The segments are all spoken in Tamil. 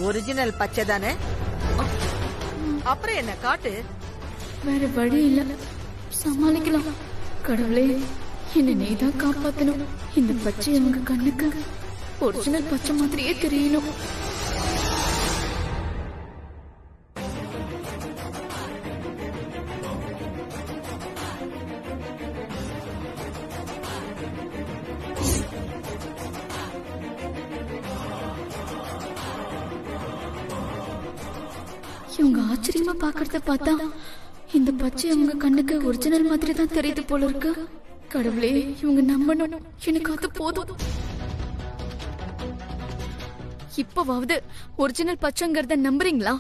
ஒரிஜினல் பச்சை தானே? அப்புறம் என்ன காட்டு. வேற வழி இல்ல, சமாளிக்கலாம். கடவுளே, என்ன நீதான் காப்பாத்தணும். இந்த பச்சை அவங்க கண்ணுக்கு ஒரிஜினல் பச்சை மாதிரியே தெரியணும். இவங்க ஆச்சரியமா பாக்குறத பார்த்தா இந்த பச்சை அவங்க கண்ணுக்கு ஒரிஜினல் மாதிரி தான் தெரியுது போல இருக்கு. கடவுளே, இவங்க நம்பணும். எனக்கு அது போதும். இப்பவாவது ஒரிஜினல் பச்சைங்கிறத நம்புறீங்களா?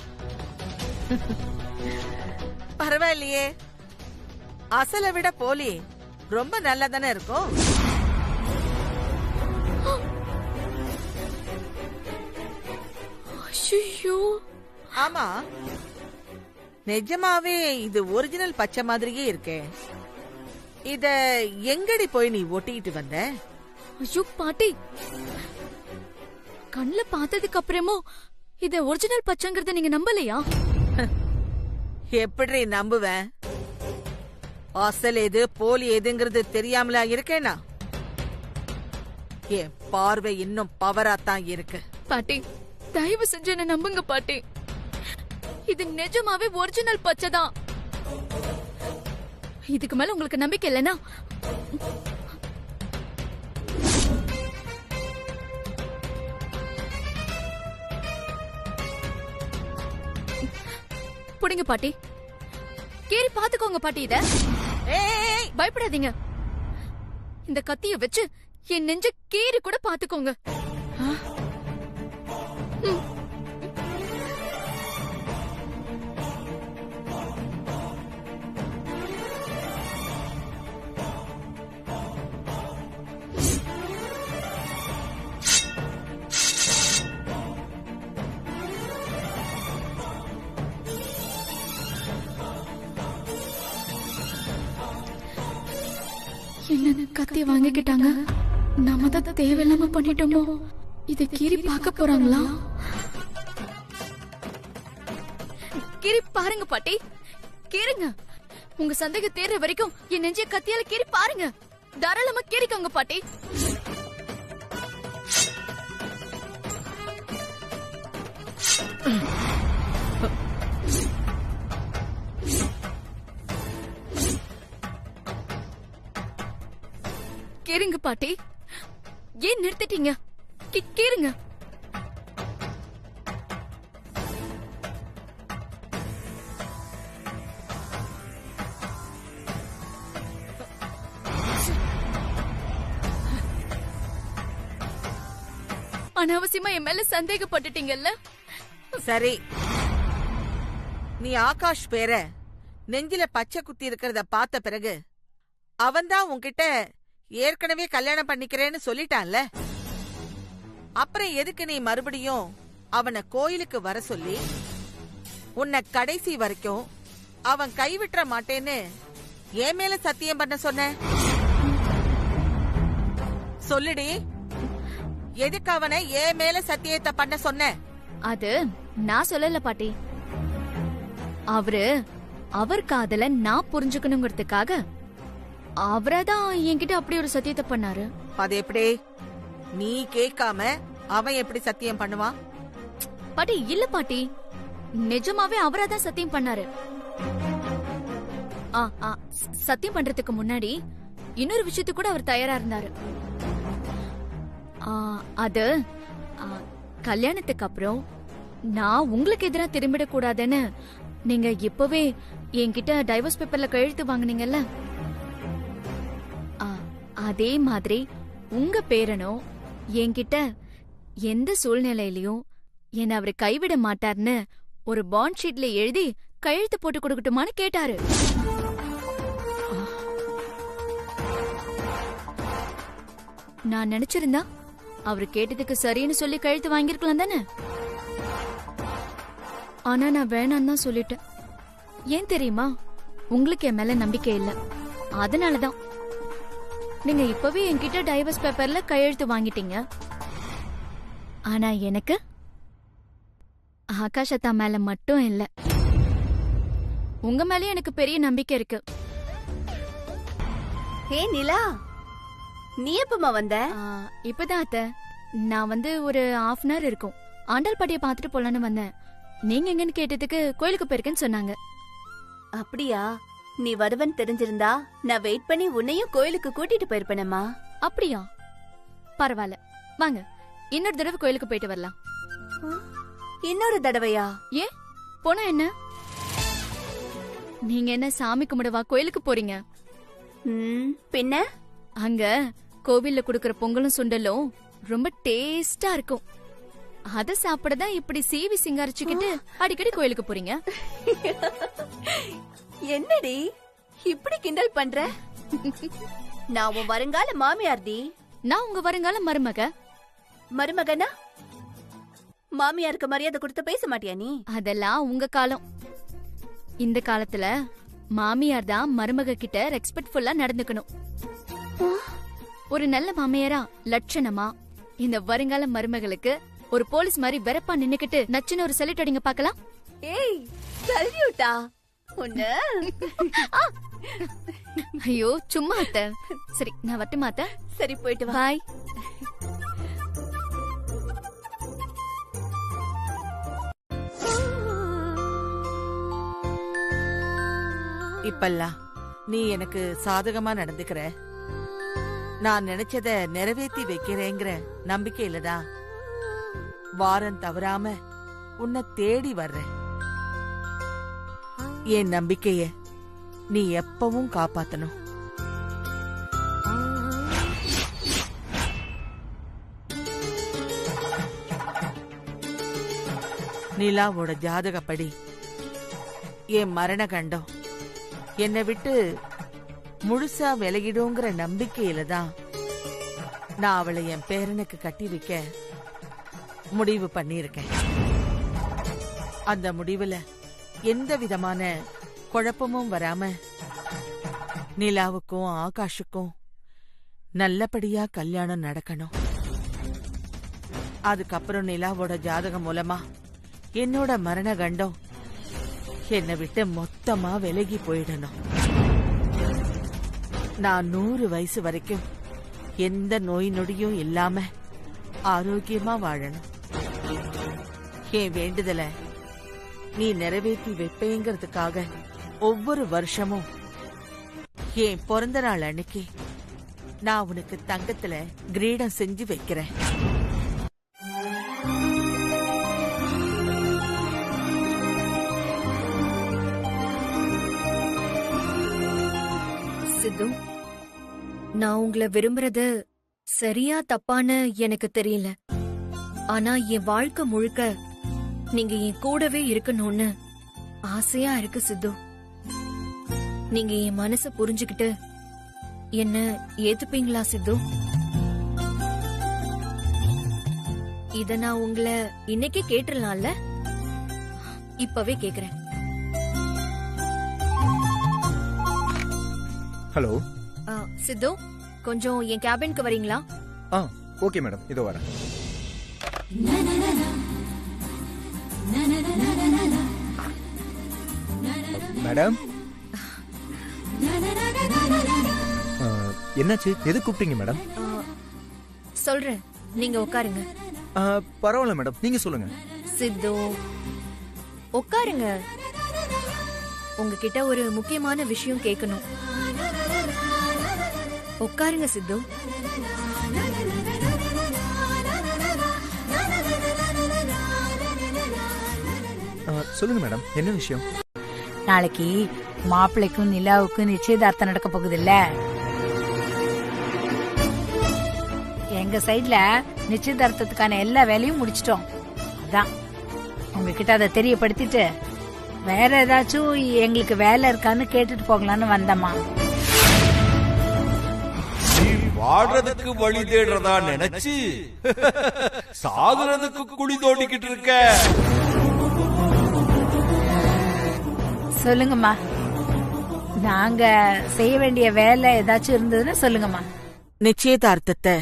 பரவாயில்லையே, அசலை விட போலி ரொம்ப நல்லா தானே இருக்கும். ஐயோ, ஆமா, நிஜமாவே இது ஒரிஜினல் பச்சை மாதிரியே இருக்கே. இத எங்கடி போய் நீ ஒட்டிட்டு வந்த? ஐயோ பாட்டி, கண்ணுல பார்த்ததுக்கு அப்புறமும் இத ஒரிஜினல் பச்சைங்கிறத நீங்க நம்பலையா? எப்படி நம்புவேன்? அசல் எது போலி எதுங்கிறது தெரியாமலா இருக்கேனா? என் பார்வை இன்னும் பவராத்தான் இருக்கு. பாட்டி, தயவு செஞ்சு என்ன நம்புங்க பாட்டி. இது நிஜமாவே ஒரிஜினல் பச்சை தான். இதுக்கு மேல உங்களுக்கு நம்பிக்கை இல்லைன்னா புடிங்க பாட்டி, கேரி பாத்துக்கோங்க பாட்டி. இத பயப்படாதீங்க. இந்த கத்திய வச்சு என் நெஞ்ச கீறி கூட பாத்துக்கோங்க. என்ன கத்தி வாங்கிக்கிட்டாங்க? நாம தான் தேவையில்லாம பண்ணிட்டோமோ? இதை கீறி பார்க்க போறாங்களா? கீறி பாருங்க பாட்டி, கீறுங்க. உங்க சந்தேகம் தேர்ற வரைக்கும் என் நெஞ்சிய கத்தியால கீறி பாருங்க. தாராளமா கீறிக்கோங்க பாட்டி. கேளுங்க பாட்டி, ஏன் நிறுத்திட்டீங்க? கேளுங்க. அனாவசியமா என் மேல சந்தேகப்பட்டுட்டீங்கல்ல? சரி, நீ ஆகாஷ் பேர நெஞ்சில பச்சை குத்தி இருக்கிறத பார்த்த பிறகு அவன்தான் உன்கிட்ட ஏற்கனவே கல்யாணம் பண்ணிக்கிறேன்னு சொல்லிட்டான்ல. அப்புறம் எதுக்கு நீ மறுபடியும் அவனை கோயிலுக்கு வர சொல்லி உன்னை கடைசி வரைக்கும் அவன் கைவிட்டுற மாட்டேன்னு என் மேல சத்தியம் பண்ண சொன்ன? சொல்லுடி, எதுக்கு அவனை என் மேல சத்தியத்தை பண்ண சொன்ன? அது நான் சொல்லல பாட்டி. அவர் காதல நான் புரிஞ்சுக்கணுங்கிறதுக்காக அவரதான் என்கிட்ட அப்படி ஒரு சத்தியத்தை பண்ணாரு. அது எப்படி? நீ கேட்காம அவன் எப்படி சத்தியம் பண்ணுவான்? பாட்டி, இல்ல பாட்டி, நிஜமாவே அவராதான் சத்தியம் பண்ணாரு. சத்தியம் பண்றதுக்கு முன்னாடி இன்னொரு விஷயத்துக்கு கூட அவர் தயாரா இருந்தாரு. அது கல்யாணத்துக்கு அப்புறம் நான் உங்களுக்கு எதிரா திரும்பிடக் கூடாதுன்னு நீங்க இப்பவே என்கிட்ட டைவர்ஸ் பேப்பர்ல கையெழுத்து வாங்குனீங்கல்ல, அதே மாதிரி உங்க பேரனும் என்கிட்ட எந்த சூழ்நிலையிலயும் என்ன அவரு கைவிட மாட்டார்னு ஒரு பாண்ட் ஷீட்ல எழுதி கையெழுத்து போட்டு கொடுக்கட்டுமான்னு கேட்டாரு. நான் நினைச்சிருந்தா அவரு கேட்டதுக்கு சரின்னு சொல்லி கையெழுத்து வாங்கிருக்கலாம் தானே. ஆனா நான் வேணான்னு தான் சொல்லிட்டேன். ஏன் தெரியுமா? உங்களுக்கு என் மேல நம்பிக்கை இல்ல, அதனாலதான். நீங்க இப்பவே என்கிட்ட டைவர்ஸ் பேப்பர்ல கையெழுத்து வாங்கிட்டீங்க. ஆனா எனக்கு ஆகாஷ் அத்தா மேல மட்டும் இல்ல, உங்க மேலயும் எனக்கு பெரிய நம்பிக்கை இருக்கு. ஹே நிலா, நீ எப்பமா வந்த? இப்பதான் அத்த, நான் வந்து ஒரு ½ hour இருக்கும். ஆண்டாள் பாட்டிய பாத்துட்டு போலான்னு வந்தேன். நீங்க எங்கன்னு கேட்டதுக்கு கோயிலுக்கு போயிருக்கேன்னு சொன்னாங்க. அப்படியா? நீ வருவன் தெரிஞ்சிருந்தா நான் வெயிட் பண்ணி உன்னையும் கோயிலுக்கு கூட்டிட்டு போயிருப்பேனம்மா. அப்படியா? பரவாயில்ல, வாங்க இன்னொரு தடவை கோயிலுக்கு போயிட்டு வரலாம். இன்னொரு தடவையா? ஏன் போனா என்ன? நீங்க என்ன சாமி கும்பிடவா கோயிலுக்கு போறீங்க? பின்ன அங்க கோவில்ல குடுக்கற பொங்கலும் சுண்டலும் ரொம்ப டேஸ்டா இருக்கும். அத சாப்பிடதான் இப்படி சீவி சிங்காரிச்சுக்கிட்டு அடிக்கடி கோயிலுக்கு போறீங்க. என்னடி இப்படி கிண்டல் பண்ற? நான் உன் வருங்கால மாமியார்டி. நான் உங்க வருங்கால மருமக. மருமகனா? மாமியாருக்கு மரியாதை கொடுத்து பேச மாட்டியா நீ? அதெல்லாம் உங்க காலம். இந்த காலத்துல மாமியார் தான் மருமக கிட்ட ரெஸ்பெக்ட்ஃபுல்லா நடந்துக்கணும். ஒரு நல்ல மாமியாரா லட்சணமா இந்த வருங்கால மருமகளுக்கு ஒரு போலீஸ் மாதிரி வெறப்பா நின்னுக்கிட்டு நச்சுன்னு ஒரு சல்யூட் அடிங்க பாக்கலாம். ஏய், சல்யூட்டா? ஐயோ சும்மா அத்த. சரி நான் வரட்டுமா அத்த? சரி போயிட்டு வா. பாய். இப்பெல்லாம் நீ எனக்கு சாதகமா நடந்துக்கிற, நான் நினைச்சத நிறைவேற்றி வைக்கிறேங்கிற நம்பிக்கையிலதான் வாரம் தவறாம உன்னை தேடி வர்றேன். என் நம்பிக்கைய நீ எப்பவும் காப்பாத்தணும். நிலாவோட ஜாதகப்படி என் மரண கண்டம் என்னை விட்டு முழுசா விலகிடுங்கிற நம்பிக்கையில தான் நான் அவளை என் பேரனுக்கு கட்டி வைக்க முடிவு பண்ணியிருக்கேன். அந்த முடிவுல எந்த விதமான குழப்பமும் வராம நிலாவுக்கும் ஆகாஷுக்கும் நல்லபடியா கல்யாணம் நடக்கணும். அதுக்கப்புறம் நிலாவோட ஜாதகம் மூலமா என்னோட மரண கண்டம் என்னை விட்டு மொத்தமா விலகி போயிடணும். நான் 100 வயசு வரைக்கும் எந்த நோய் நொடியும் இல்லாம ஆரோக்கியமா வாழணும். என் வேண்டுதல நீ நிறைவேற்றி வைப்பேங்கிறதுக்காக ஒவ்வொரு வருஷமும் என் பிறந்த நாள் அன்னைக்கு நான் உனக்கு தங்கத்துல கிரீடம் செஞ்சு வைக்கிறேன். சித்து, நான் உங்களை விரும்புறது சரியா தப்பான்னு எனக்கு தெரியல. ஆனா என் வாழ்க்கை முழுக்க நீங்க என் கூடவே இருக்கணும்னு ஆசையா இருக்கு சித்து. நீங்க என் மனச புரிஞ்சுக்கிட்டு என்ன ஏத்துப்பீங்களா சித்து? இத நான் உங்களை இன்னைக்கே கேட்டுடலாம்ல? இப்பவே கேக்குறேன். ஹலோ சித்து, கொஞ்சம் என் கேபினுக்கு வரீங்களா? ஓகே மேடம், இதோ வரேன். மேடம், என்னாச்சு? எது கூப்பிட்டீங்க மேடம்? சொல்றேன், நீங்க உட்காருங்க. பரவாயில்ல மேடம், நீங்க சொல்லுங்க. சித்து, உட்காருங்க. உங்ககிட்ட ஒரு முக்கியமான விஷயம் கேட்கணும். உட்காருங்க சித்து. சொல்லுங்க மேடம், என்ன விஷயம்? நாளைக்கு மாப்பிள்ளைக்கும் நிலாவுக்கும் நிச்சயதார்த்தம் நடக்க போகுது இல்ல? எங்க சைட்ல நிச்சயதார்த்தத்துக்கான எல்லா வேலையும் முடிச்சிட்டோம். அதான் உங்ககிட்ட அதை தெரியப்படுத்திட்டு வேற ஏதாச்சும் எங்களுக்கு வேலை இருக்கான்னு கேட்டுட்டு போகலான்னு வந்தம்மா. வாடுறதுக்கு வழி தேடுறதா நினைச்சு சாகுறதுக்கு குழி தோண்டிக்கிட்டு இருக்க. சொல்லுங்கம்மா, நாங்க செய்ய வேண்டிய வேலை ஏதாச்சும் இருந்ததுன்னா சொல்லுங்கம்மா. நிச்சயதார்த்தத்தை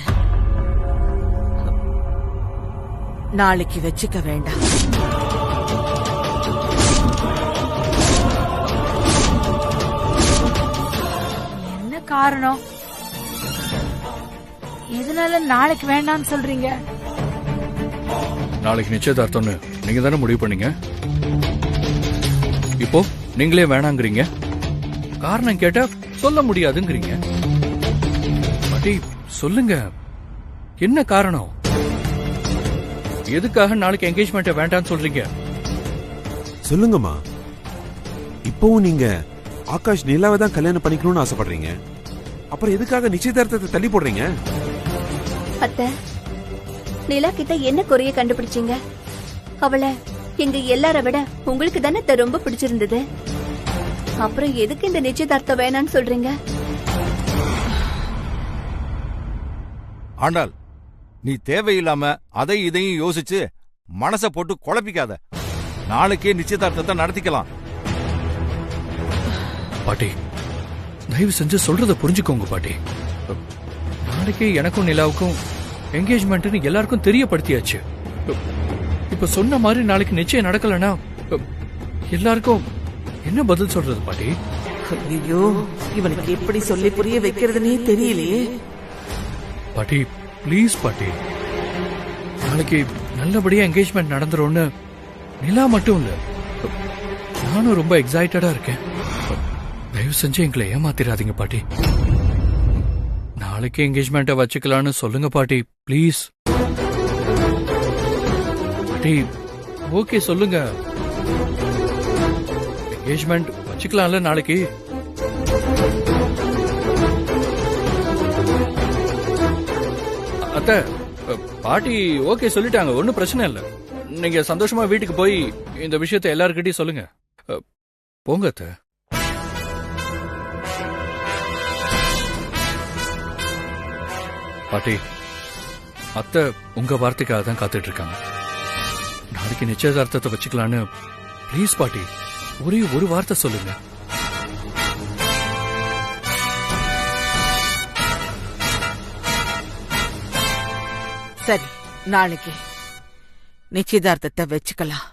நாளைக்கு வச்சுக்க வேண்டாம். என்ன காரணம்? எதனால நாளைக்கு வேண்டாம்னு சொல்றீங்க? நாளைக்கு நிச்சயதார்த்தம்னு நீங்க தானே முடிவு பண்ணீங்க. இப்போ நீங்களே வேணாங்கிறீங்க. காரணம் கேட்டா சொல்ல முடியாதுங்கிறீங்க. பாட்டி சொல்லுங்க, என்ன காரணம்? எதுக்காக நாளைக்கு என்கேஜ்மெண்ட்டை வேண்டாம்னு சொல்றீங்க? சொல்லுங்கம்மா. இப்பவும் நீங்க ஆகாஷ் நிலாவை தான் கல்யாணம் பண்ணிக்கணும்னு ஆசைப்படுறீங்க. அப்புறம் எதுக்காக நிச்சயதார்த்தத்தை தள்ளி போடுறீங்க? அத்தை, நிலா கிட்ட என்ன குறைய கண்டுபிடிச்சீங்க? அவளை எங்க எல்லார விட உங்களுக்கு தானே ரொம்ப பிடிச்சிருந்தது. அப்புறம் எதுக்கு இந்த நிச்சயதார்த்தம் வேணான்னு சொல்றீங்க? ஆண்டாள், நீ தேவையில்லாம அதை இதையும் யோசிச்சு மனச போட்டு குழப்பிக்காத. நாளைக்கே நிச்சயதார்த்தத்தை நடத்திக்கலாம். பாட்டி தயவு செஞ்சு சொல்றத புரிஞ்சுக்கோங்க பாட்டி. நாளைக்கு எனக்கும் நிலாவுக்கும் என்கேஜ்மெண்ட்னு எல்லாருக்கும் தெரியப்படுத்தியாச்சு. இப்ப சொன்ன மாதிரி நாளைக்கு நிச்சயம் நடக்கலன்னா எல்லாருக்கும் என்ன பதில் சொல்றது பாட்டி? ஐயோ, இவனுக்கு எப்படி சொல்லி புரிய வைக்கிறதுனே தெரியலையே. பாட்டி ப்ளீஸ் பாட்டி, நாளைக்கு நல்லபடியா என்கேஜ்மெண்ட் நடந்துரும்னு நிலா மட்டும் இல்ல, நானும் ரொம்ப எக்ஸைட்டடா இருக்கேன். தயவு செஞ்சு எங்களை ஏமாத்திராதீங்க பாட்டி. நாளைக்கு என்கேஜ்மெண்ட்டை வச்சுக்கலான்னு சொல்லுங்க பாட்டி ப்ளீஸ். பாட்டி ஓகே சொல்லுங்க, என்கேஜ்மெண்ட் வச்சுக்கலாம்ல நாளைக்கு? அத்தை பாட்டி ஓகே சொல்லிட்டாங்க, ஒன்னும் பிரச்சனை இல்ல. நீங்க சந்தோஷமா வீட்டுக்கு போய் இந்த விஷயத்தை எல்லார்கிட்டயும் சொல்லுங்க. போங்க அத்தை. பாட்டி அத்தை உங்க வார்த்தைக்காக தான் காத்துட்டு இருக்காங்க. நாளைக்கு நிச்சயதார்த்தத்தை வச்சுக்கலான்னு ப்ளீஸ் பாட்டி ஒரே ஒரு வார்த்தை சொல்லுங்க. சரி, நாளைக்கு நிச்சயதார்த்தத்தை வச்சுக்கலாம்.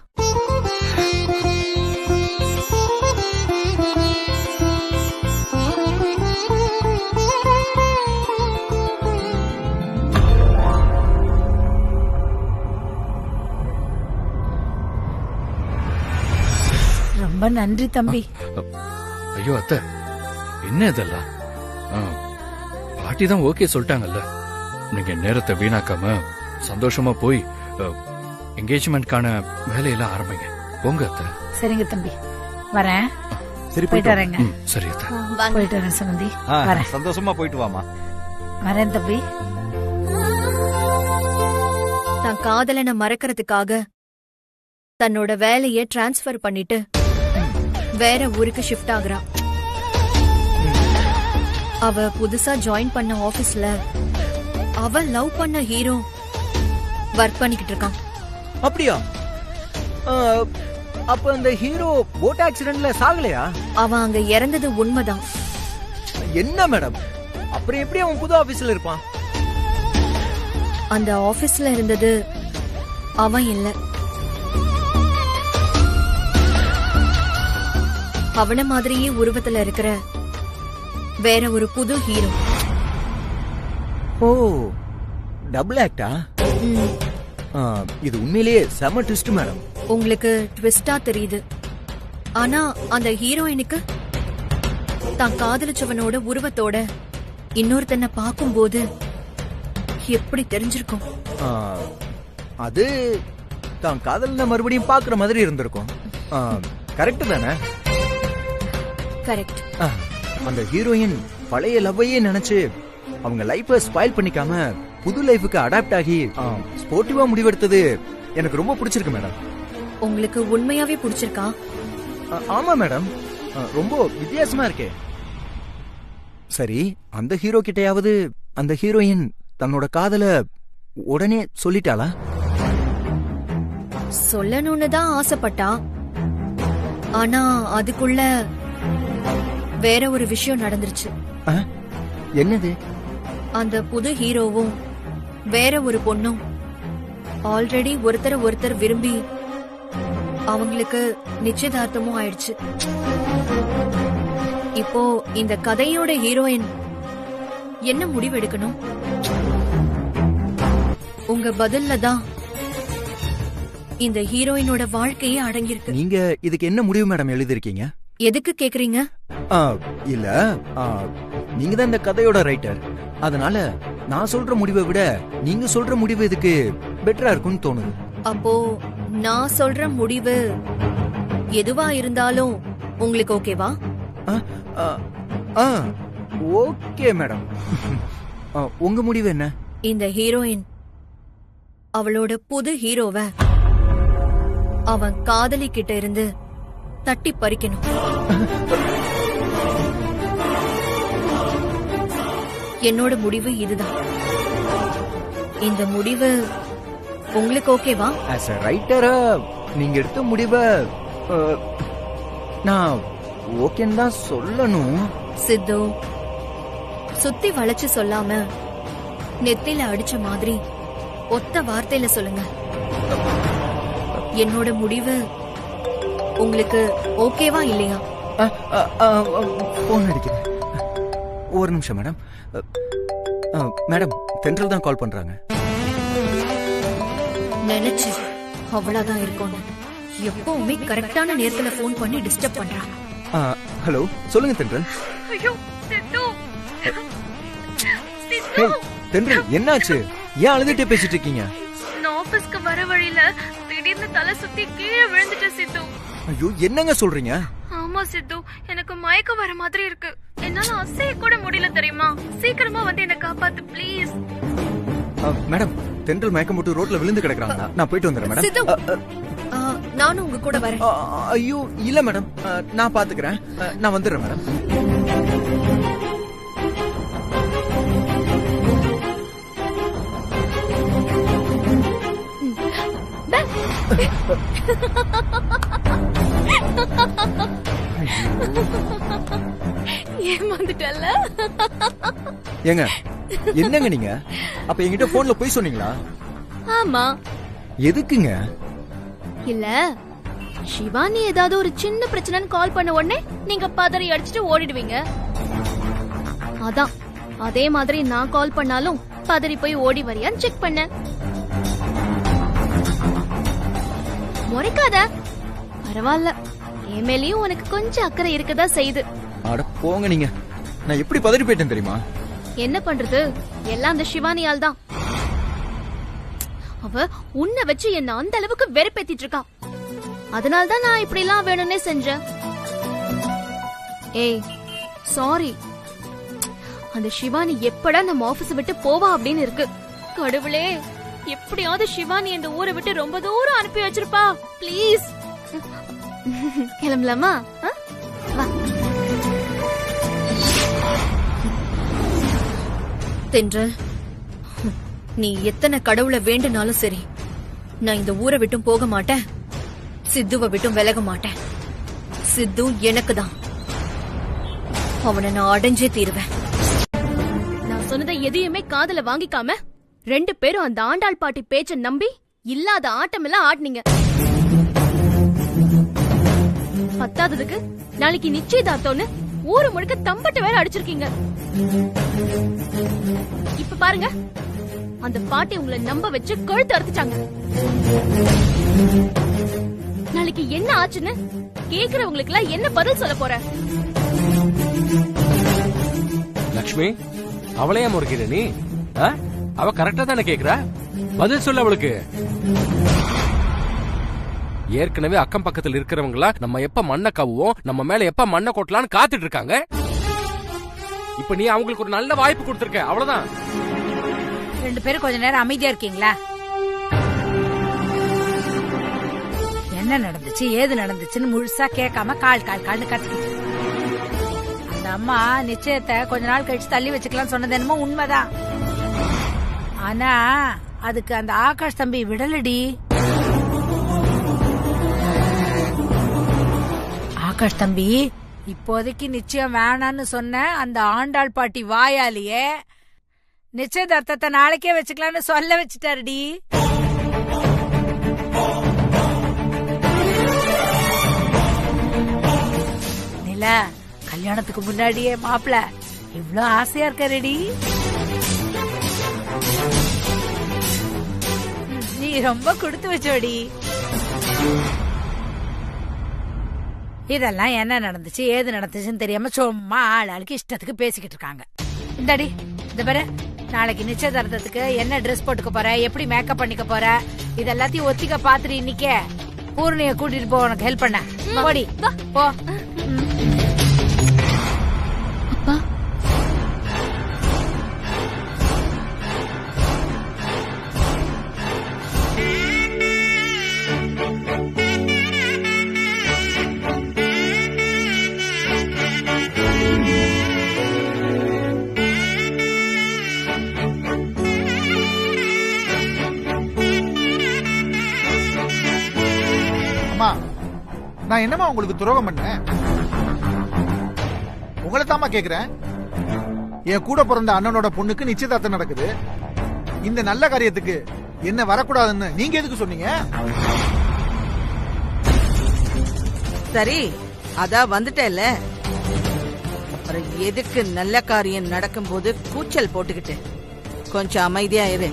ரொம்ப நன்றி தம்பி. ஐயோ அத்தை, என்ன இதெல்லாம்? பாட்டி தான் ஓகே சொல்லிட்டாங்கல்ல, நீங்க நேரத்தை வீணாக்காம சந்தோஷமா போய் என்கேஜ்மெண்ட்கான வேலையெல்லாம் ஆரம்பிங்க. போங்க அத்தை. சரிங்க தம்பி, வரேன். சரி போயிட்டு வரேங்க. சரி அத்தை. போயிட்டு வரேன் சுமந்தி. வரேன். சந்தோஷமா போயிட்டு வாமா. வரேன் தம்பி. தான் காதலனை மறக்கிறதுக்காக தன்னோட வேலைய டிரான்ஸ்ஃபர் பண்ணிட்டு வேற ஊருக்கு ஷிஃப்ட் ஆகுறா. அவ புதுசா ஜாயின் பண்ண ஆபீஸ்ல அவ லவ் பண்ண ஹீரோ ஒர்க் பண்ணிக்கிட்டு இருக்கான். அப்படியா? அப்ப அந்த ஹீரோ போட் ஆக்சிடென்ட்ல சாகலையா? அவன் அங்க இறந்தது உண்மைதான். என்ன மேடம், அப்புறம் எப்படி அவன் புது ஆபீஸ்ல இருப்பான்? அந்த ஆபீஸ்ல இருந்தது அவன் இல்ல, அவன மாதிரியே உருவத்துல இருக்கிற வேற ஒரு புது ஹீரோ. ஓ, டபுள் ஆக்டா? இது உண்மையிலேயே செம ட்விஸ்ட் மேடம். உங்களுக்கு ட்விஸ்டா தெரியுது, ஆனா அந்த ஹீரோயினுக்கு தான் காதலிச்சவனோட உருவத்தோட இன்னொருத்தனை பார்க்கும்போது எப்படி தெரிஞ்சிருக்கும்? அது தான் காதல்ல மறுபடியும் பாக்குற மாதிரி இருந்திருக்கும். கரெக்ட் தானே? கரெக்ட். அந்த ஹீரோயின் பழைய லவ்வையே நினைச்சு அவங்க லைஃப ஸ்பாயில் பண்ணிக்காம புது லைஃபுக்கு அடாப்ட் ஆகி ஸ்போர்ட்டிவா முடிவெடுத்தது எனக்கு ரொம்ப பிடிச்சிருக்கு மேடம். உங்களுக்கு உண்மையாவே பிடிச்சிருக்கா? ஆமா மேடம், ரொம்ப வித்தியாசமா இருக்கே. சரி, அந்த ஹீரோ கிட்டையாவது அந்த ஹீரோயின் தன்னோட காதல உடனே சொல்லிட்டாளா? சொல்லணும்னு தான் ஆசைப்பட்டா, ஆனா அதுக்குள்ள வேற ஒரு விஷயம் நடந்துருச்சு. என்னது? அந்த புது ஹீரோவும் வேற ஒரு பொண்ணும் ஆல்ரெடி ஒருத்தர் விரும்பி அவங்களுக்கு நிச்சயதார்த்தமும் ஆயிடுச்சு. இப்போ இந்த கதையோட ஹீரோயின் என்ன முடிவெடுக்கணும்? உங்க பதில்ல தான் இந்த ஹீரோயினோட வாழ்க்கையே அடங்கியிருக்கு. நீங்க இதுக்கு என்ன முடிவு மேடம் எழுதிருக்கீங்க? எதுக்கு கேக்குறீங்க? இல்ல, நீங்க தான் இந்த கதையோட ரைட்டர். அதனால நான் சொல்ற முடிவை விட நீங்க சொல்ற முடிவு இதுக்கு பெட்டரா இருக்கும்னு தோணுது. அப்போ நான் சொல்ற முடிவு எதுவா இருந்தாலும் உங்களுக்கு ஓகேவா? Okay madam. உங்க முடிவு என்ன? இந்த ஹீரோயின் அவளோட புது ஹீரோவை அவன் காதலி கிட்ட இருந்து தட்டி பறிக்கணும். என்னோட முடிவு இதுதான். இந்த முடிவு உங்களுக்கு ஓகேவா? ஆஸ் எ ரைட்டரா நீங்க எடுத்த முடிவை நான் ஓகேன்னு தான் சொல்லணும். சித்து, சுத்தி வளைச்சு சொல்லாம நெத்தில அடிச்ச மாதிரி ஒத்த வார்த்தையில சொல்லுங்க. என்னோட முடிவு உங்களுக்கு ஓகேவா இல்லையா? போன் அடிக்கிறேன், ஒரு நிமிஷம் மேடம். மேடம், தென்றல் தான் கால் பண்றாங்க. நினைச்சு அவ்வளவுதான் இருக்கும்னு எப்பவுமே கரெக்டான நேரத்துல போன் பண்ணி டிஸ்டர்ப் பண்றாங்க. ஹலோ, சொல்லுங்க தென்றல். ஐயோ சித்து, தென்றல் என்னாச்சு? ஏன் அழுதுட்டே பேசிட்டு இருக்கீங்க? நான் ஆபீஸ்க்கு வர வழியில திடீர்னு தலை சுத்தி கீழே விழுந்துட்டேன் சித்து. ஐயோ, என்னங்க சொல்றீங்க? ஆமா சித்து, எனக்கு மயக்கம் வர மாதிரி இருக்கு. என்னால அசைய கூட முடியல தெரியுமா? சீக்கிரமா வந்து என்ன காப்பாத்து ப்ளீஸ். மேடம், தென்றல் மயக்கம் போட்டு ரோட்ல விழுந்து கிடக்குறாங்க. நான் போயிட்டு வந்துடுறேன் மேடம். நானும் உங்க கூட வரேன். ஐயோ இல்ல மேடம், நான் பாத்துக்கிறேன். நான் வந்துடுறேன் மேடம். ஏமாந்துட்டல்ல? ஏங்க, என்னங்க நீங்க? அப்ப என்கிட்ட போன்ல போய் சொன்னீங்களா? ஆமா. எதுக்குங்க? இல்ல, சிவானி ஏதாவது ஒரு சின்ன பிரச்சனைன்னு கால் பண்ண உடனே நீங்க பதறி அடிச்சுட்டு ஓடிடுவீங்க. அதான் அதே மாதிரி நான் கால் பண்ணாலும் பதறி போய் ஓடி வரியான்னு செக் பண்ண. முறைக்காத, பரவாயில்ல. என் மேலயும் உனக்கு கொஞ்சம் அக்கறை இருக்கதா செய்யுது. அட போங்க நீங்க. நான் எப்படி பதறி போயிட்டேன் தெரியுமா? என்ன பண்றது, எல்லாம் அந்த சிவானியால் தான். அவ உன்னை வச்சு என்ன அந்த அளவுக்கு வெறுப்பேத்திட்டு இருக்கா. அதனால்தான் நான் இப்படி எல்லாம் வேணும்னே செஞ்சேன். ஏய் சாரி. அந்த சிவானி எப்படா நம்ம ஆபீஸ் விட்டு போவா அப்படின்னு இருக்கு. கடவுளே, எப்படியாவது சிவானி இந்த ஊரை விட்டு ரொம்ப தூரம் அனுப்பி வச்சிருப்பா ப்ளீஸ். கிளம்பலாமா? வா. தென்றல், நீ எத்தனை கடவுளை வேண்டுனாலும் சரி, நான் இந்த ஊரை விட்டும் போக மாட்டேன், சித்துவை விட்டும் விலக மாட்டேன். சித்து எனக்கு தான். அவனை நான் அடைஞ்சே தீருவேன். நான் சொன்னதை எதையுமே காதுல வாங்கிக்காம 2 பேரும் அந்த ஆண்டாள் பாட்டி பேச்ச நம்பி இல்லாத ஆட்டம் எல்லாம் ஆடினீங்க. பத்தாததுக்கு நாளைக்கு நிச்சயதார்த்தம்னு ஊரு முழுக்க தம்பட்ட வேற அடிச்சிருக்கீங்க. இப்ப பாருங்க, அந்த பாட்டி உங்களை நம்ப வச்சு கழுத்து அறுத்துட்டாங்க. நாளைக்கு என்ன ஆச்சுன்னு கேக்குறவங்களுக்கு எல்லாம் என்ன பதில் சொல்ல போற? லக்ஷ்மி, அவளையா முறைக்கிற நீ? அவ கரெக்டா தானே கேக்குறா, பதில் சொல்ல அவளுக்கு. ஏற்கனவே அக்கம் பக்கத்துல இருக்கிறவங்களா நம்ம எப்ப மண்ணை கவுவோம், நம்ம மேல எப்ப மண்ணை கொட்டலான்னு காத்துட்டு இருக்காங்க. இப்ப நீ அவங்களுக்கு ஒரு நல்ல வாய்ப்பு கொடுத்திருக்க, அவ்வளவுதான். 2 பேரும் கொஞ்ச நேரம் அமைதியா இருக்கீங்களா? என்ன நடந்துச்சு, ஏது நடந்துச்சுன்னு முழுசா கேட்காம கால் கால்னு கத்திக்கிட்டு. அந்த அம்மா நிச்சயத்தை கொஞ்ச நாள் கழிச்சு தள்ளி வச்சுக்கலாம் சொன்னது என்னமோ உண்மைதான். ஆனா அதுக்கு அந்த ஆகாஷ் தம்பி விடலடி. ஆகாஷ் தம்பி இப்போதைக்கு நிச்சயம் வேணான்னு சொன்ன அந்த ஆண்டாள் பாட்டி வாயாலேயே நிச்சயதார்த்தத்தை நாளைக்கே வச்சுக்கலாம்னு சொல்ல வச்சுட்டாருடி. நிலா, கல்யாணத்துக்கு முன்னாடியே மாப்பிள்ள இவ்ளோ ஆசையா இருக்காருடி. நீ ரொம்ப கொடுத்து வச்சோடி. இதெல்லாம் என்ன நடந்துச்சு ஏது நடந்துச்சுன்னு தெரியாம சும்மா ஆளுக்கு இஷ்டத்துக்கு பேசிக்கிட்டு இருக்காங்க. இந்தாடி இந்த பாரு, நாளைக்கு நிச்சயதார்த்தத்துக்கு என்ன ட்ரெஸ் போட்டுக்க போற, எப்படி மேக்கப் பண்ணிக்க போற, இதெல்லாத்தையும் ஒத்திக்க பாத்துட்டு இன்னைக்கே பூர்ணிய கூட்டிட்டு போ, உனக்கு ஹெல்ப் பண்ண. போடி போ. அப்பா, நான் என்னமா உங்களுக்கு துரோகம் பண்ணேன்? உங்களை தாமா கேக்குறேன். என் கூட பிறந்த அண்ணனோட பொண்ணுக்கு நிச்சயதார்த்தம் நடக்குது. இந்த நல்ல காரியத்துக்கு என்ன வரக்கூடாதுன்னு நீங்க எதுக்கு சொன்னீங்க? சரி, அதான் வந்துட்டேல்ல, அப்புறம் எதுக்கு நல்ல காரியம் நடக்கும் போது கூச்சல் போட்டுக்கிட்டு? கொஞ்சம் அமைதியா இரு.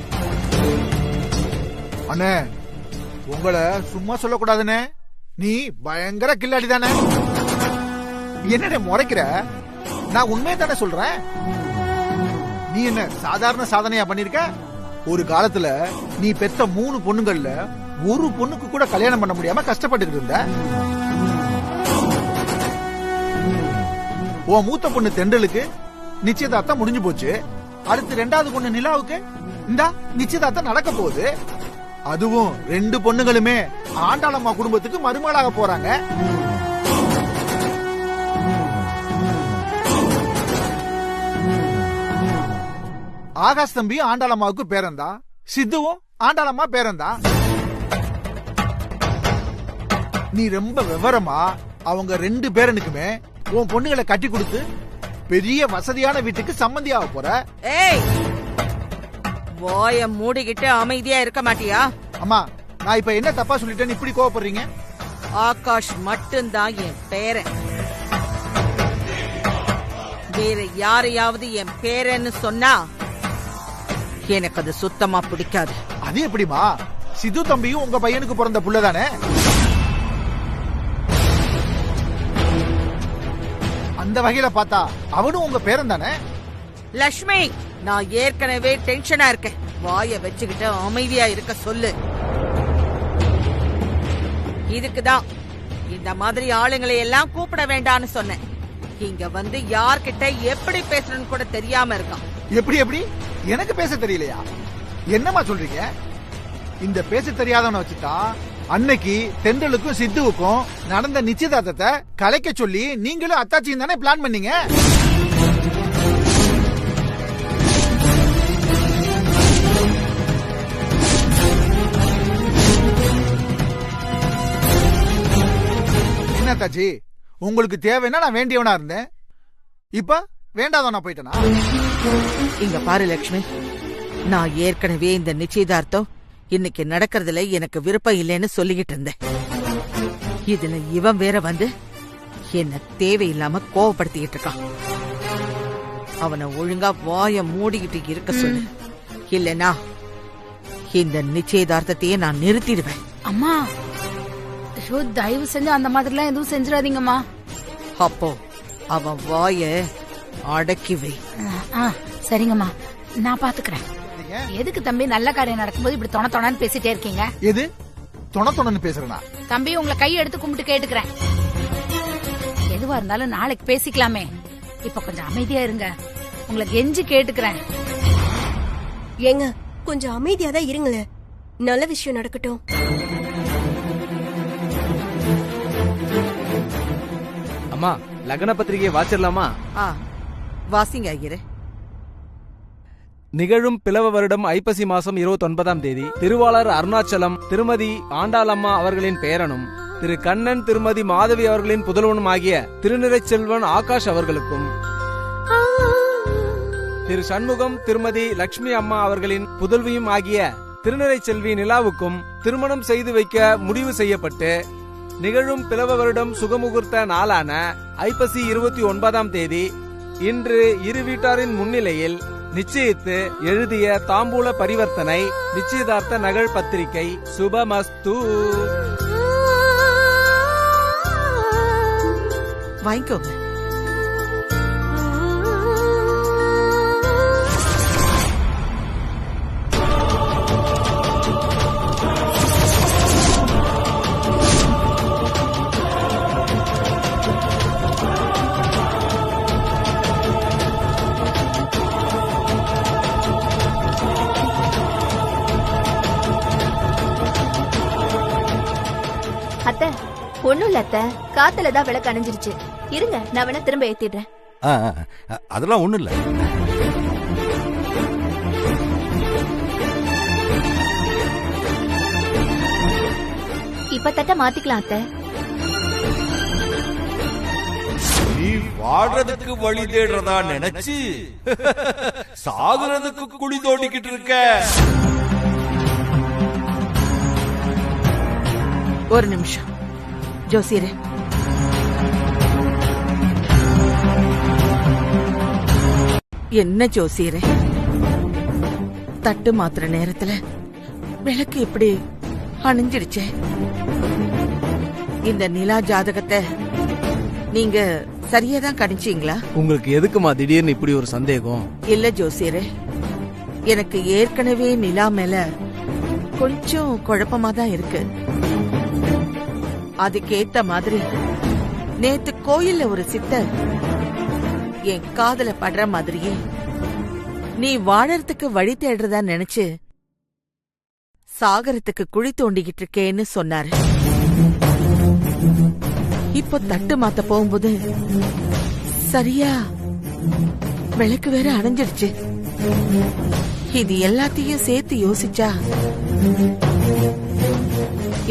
அண்ணே, உங்களை சும்மா சொல்லக்கூடாதுன்னு. நீ பயங்கர கில்லாடி தானே. என்னடே முறைக்கிற? நான் உண்மையை தானே சொல்றேன். நீ என்ன சாதாரண சாதனையா பண்ணிருக்க? ஒரு காலத்துல நீ பெத்த 3 பொண்ணுங்கள்ல ஒரு பொண்ணுக்கு கூட கல்யாணம் பண்ண முடியாம கஷ்டப்பட்டு இருந்த. உன் மூத்த பொண்ணு தென்றலுக்கு நிச்சயதார்த்தம் முடிஞ்சு போச்சு. அடுத்து 2வது பொண்ணு நிலாவுக்கு இந்தா நிச்சயதார்த்தம் நடக்க போகுது. அதுவும் 2 பொண்ணுகளுமே ஆண்டாளம்மா குடும்பத்துக்கு மருமகளாக போறாங்க. ஆகாஷ் தம்பி ஆண்டாளம்மாவுக்கு பேரன்தா, சித்துவும் ஆண்டாளம்மா பேரன்தா. நீ ரொம்ப விவரமா அவங்க 2 பேரனுக்குமே உன் பொண்ணுகளை கட்டி கொடுத்து பெரிய வசதியான வீட்டுக்கு சம்மந்தியாக போற. ஏய், வாய மூடிக்கிட்டு அமைதியா இருக்க மாட்டியா? அம்மா, நான் இப்ப என்ன தப்பா சொல்லிட்டேன்னு இப்படி கோவப்படுறீங்க? ஆகாஷ் மட்டும்தான் என் பேரன். வேற யாரையாவது என் பேரன்னு சொன்னா எனக்கு அது சுத்தமா பிடிக்காது. அது எப்படிமா? சித்து தம்பியும் உங்க பையனுக்கு பிறந்த புள்ளதானே? அந்த வகையில பார்த்தா அவனும் உங்க பேரன் தானே? லட்சுமி, நான் ஏற்கனவே டென்ஷனா இருக்கேன். வாய வச்சுக்கிட்டு அமைதியா இருக்க சொல்லு. இதுக்குதான் இந்த மாதிரி ஆளுங்களை எல்லாம் கூப்பிட வேண்டான்னு சொன்னேன். இங்க வந்து யார்கிட்ட எப்படி பேசணும்னு கூட தெரியாம இருக்கான். எப்படி எப்படி? எனக்கு பேச தெரியலையா? என்னமா சொல்றீங்க? இந்த பேச தெரியாதவன வச்சுட்டா அன்னைக்கு தென்றலுக்கும் சித்துவுக்கும் நடந்த நிச்சயதார்த்தத்தை கலைக்க சொல்லி நீங்களும் அத்தாச்சியும் தானே பிளான் பண்ணீங்க. என்ன அத்தாச்சி, உங்களுக்கு தேவைன்னா நான் வேண்டியவனா இருந்தேன், இப்ப வேண்டாதவனா போயிட்டனா? இங்க பாரு லட்சுமி, நான் ஏற்கனவே இந்த நிச்சயதார்த்தம் இன்னைக்கு நடக்கிறதுல எனக்கு விருப்பம் இல்லைன்னு சொல்லிக்கிட்டு இருந்தேன். இதுல இவன் வேற வந்து என்ன தேவையில்லாம கோவப்படுத்திக்கிட்டு இருக்கான். அவனை ஒழுங்கா வாய மூடிக்கிட்டு இருக்க சொல்லு, இல்லனா இந்த நிச்சயதார்த்தத்தையே நான் நிறுத்திடுவேன். அம்மா, தயவு செஞ்சு அந்த மாதிரிலாம் எதுவும் செஞ்சிடாதீங்கம்மா. அப்போ அவன் வாய அடக்கி வை. சரிங்கம்மா, நான் பாத்துக்கிறேன். எதுக்கு தம்பி நல்ல காரியம் நடக்கும்போது இப்படி தொண தொணன்னு பேசிட்டே இருக்கீங்க? எது தொண தொணன்னு பேசுறேனா? தம்பி, உங்களை கை எடுத்து கும்பிட்டு கேட்டுக்கிறேன். எதுவா இருந்தாலும் நாளைக்கு பேசிக்கலாமே. இப்ப கொஞ்சம் அமைதியா இருங்க, உங்களை கெஞ்சி கேட்டுக்கிறேன். ஏங்க, கொஞ்சம் அமைதியா தான் இருங்களேன், நல்ல விஷயம் நடக்கட்டும். அம்மா, லக்ன பத்திரிகையை வாசிடலாமா? வாசிங்க ஐயரே. நிகழும் பிளவ வருடம் ஐப்பசி மாசம் 29ஆம் தேதி திருவாளர் அருணாச்சலம் திருமதி ஆண்டாளம்மா அவர்களின் பேரனும் திரு கண்ணன் திருமதி மாதவி அவர்களின் புதல்வனும் ஆகிய திருநிறைச்செல்வன் ஆகாஷ் அவர்களுக்கும் திரு சண்முகம் திருமதி லட்சுமி அம்மா அவர்களின் புதல்வியும் ஆகிய திருநிறை செல்வி நிலாவுக்கும் திருமணம் செய்து வைக்க முடிவு செய்யப்பட்டு நிகழும் பிளவ வருடம் சுகமுகூர்த்த நாளான ஐப்பசி 29ஆம் தேதி இன்று இரு வீட்டாரின் முன்னிலையில் நிச்சயித்து எழுதிய தாம்பூல பரிவர்த்தனை நிச்சயதார்த்த நகல் பத்திரிகை சுபமஸ்து. வாங்கிக்கோங்க. அத்தை, ஒண்ணும் இல்ல அத்தை, காத்துலதான் விளக்கு அணைஞ்சிருச்சு. இருங்க, நான் வேணா திரும்ப ஏத்திடுறேன். அதெல்லாம் ஒண்ணும் இல்ல. இப்ப தட்ட மாத்திக்கலாம் அத்தை. நீ வாடுறதுக்கு வழி தேடுறதா நினைச்சு சாகுறதுக்கு குழி தோண்டிக்கிட்டு இருக்க. ஒரு நிமிஷம் ஜோசியரே. என்ன ஜோசியரே, தட்டு மாத்திர நேரத்துல விளக்கு இப்படி அணிஞ்சிடுச்சே. இந்த நிலா ஜாதகத்தை நீங்க சரியாதான் கணிச்சீங்களா? உங்களுக்கு எதுக்குமா திடீர்னு இப்படி ஒரு சந்தேகம்? இல்ல ஜோசியரே, எனக்கு ஏற்கனவே நிலா மேல கொஞ்சம் குழப்பமா தான் இருக்கு. அதுக்கேத்த மாதிரி நேத்து கோயில்ல ஒரு சித்தர் என் காதல படுற மாதிரியே நீ வாழறதுக்கு வழி தேடுறதா நினைச்சு சாகரத்துக்கு குழி தோண்டிக்கிட்டு இருக்கேன்னு சொன்னாரு. இப்போ தட்டு மாத்த போகும்போது சரியா விளக்கு வேற அணைஞ்சிடுச்சு. இது எல்லாத்தையும் சேர்த்து யோசிச்சா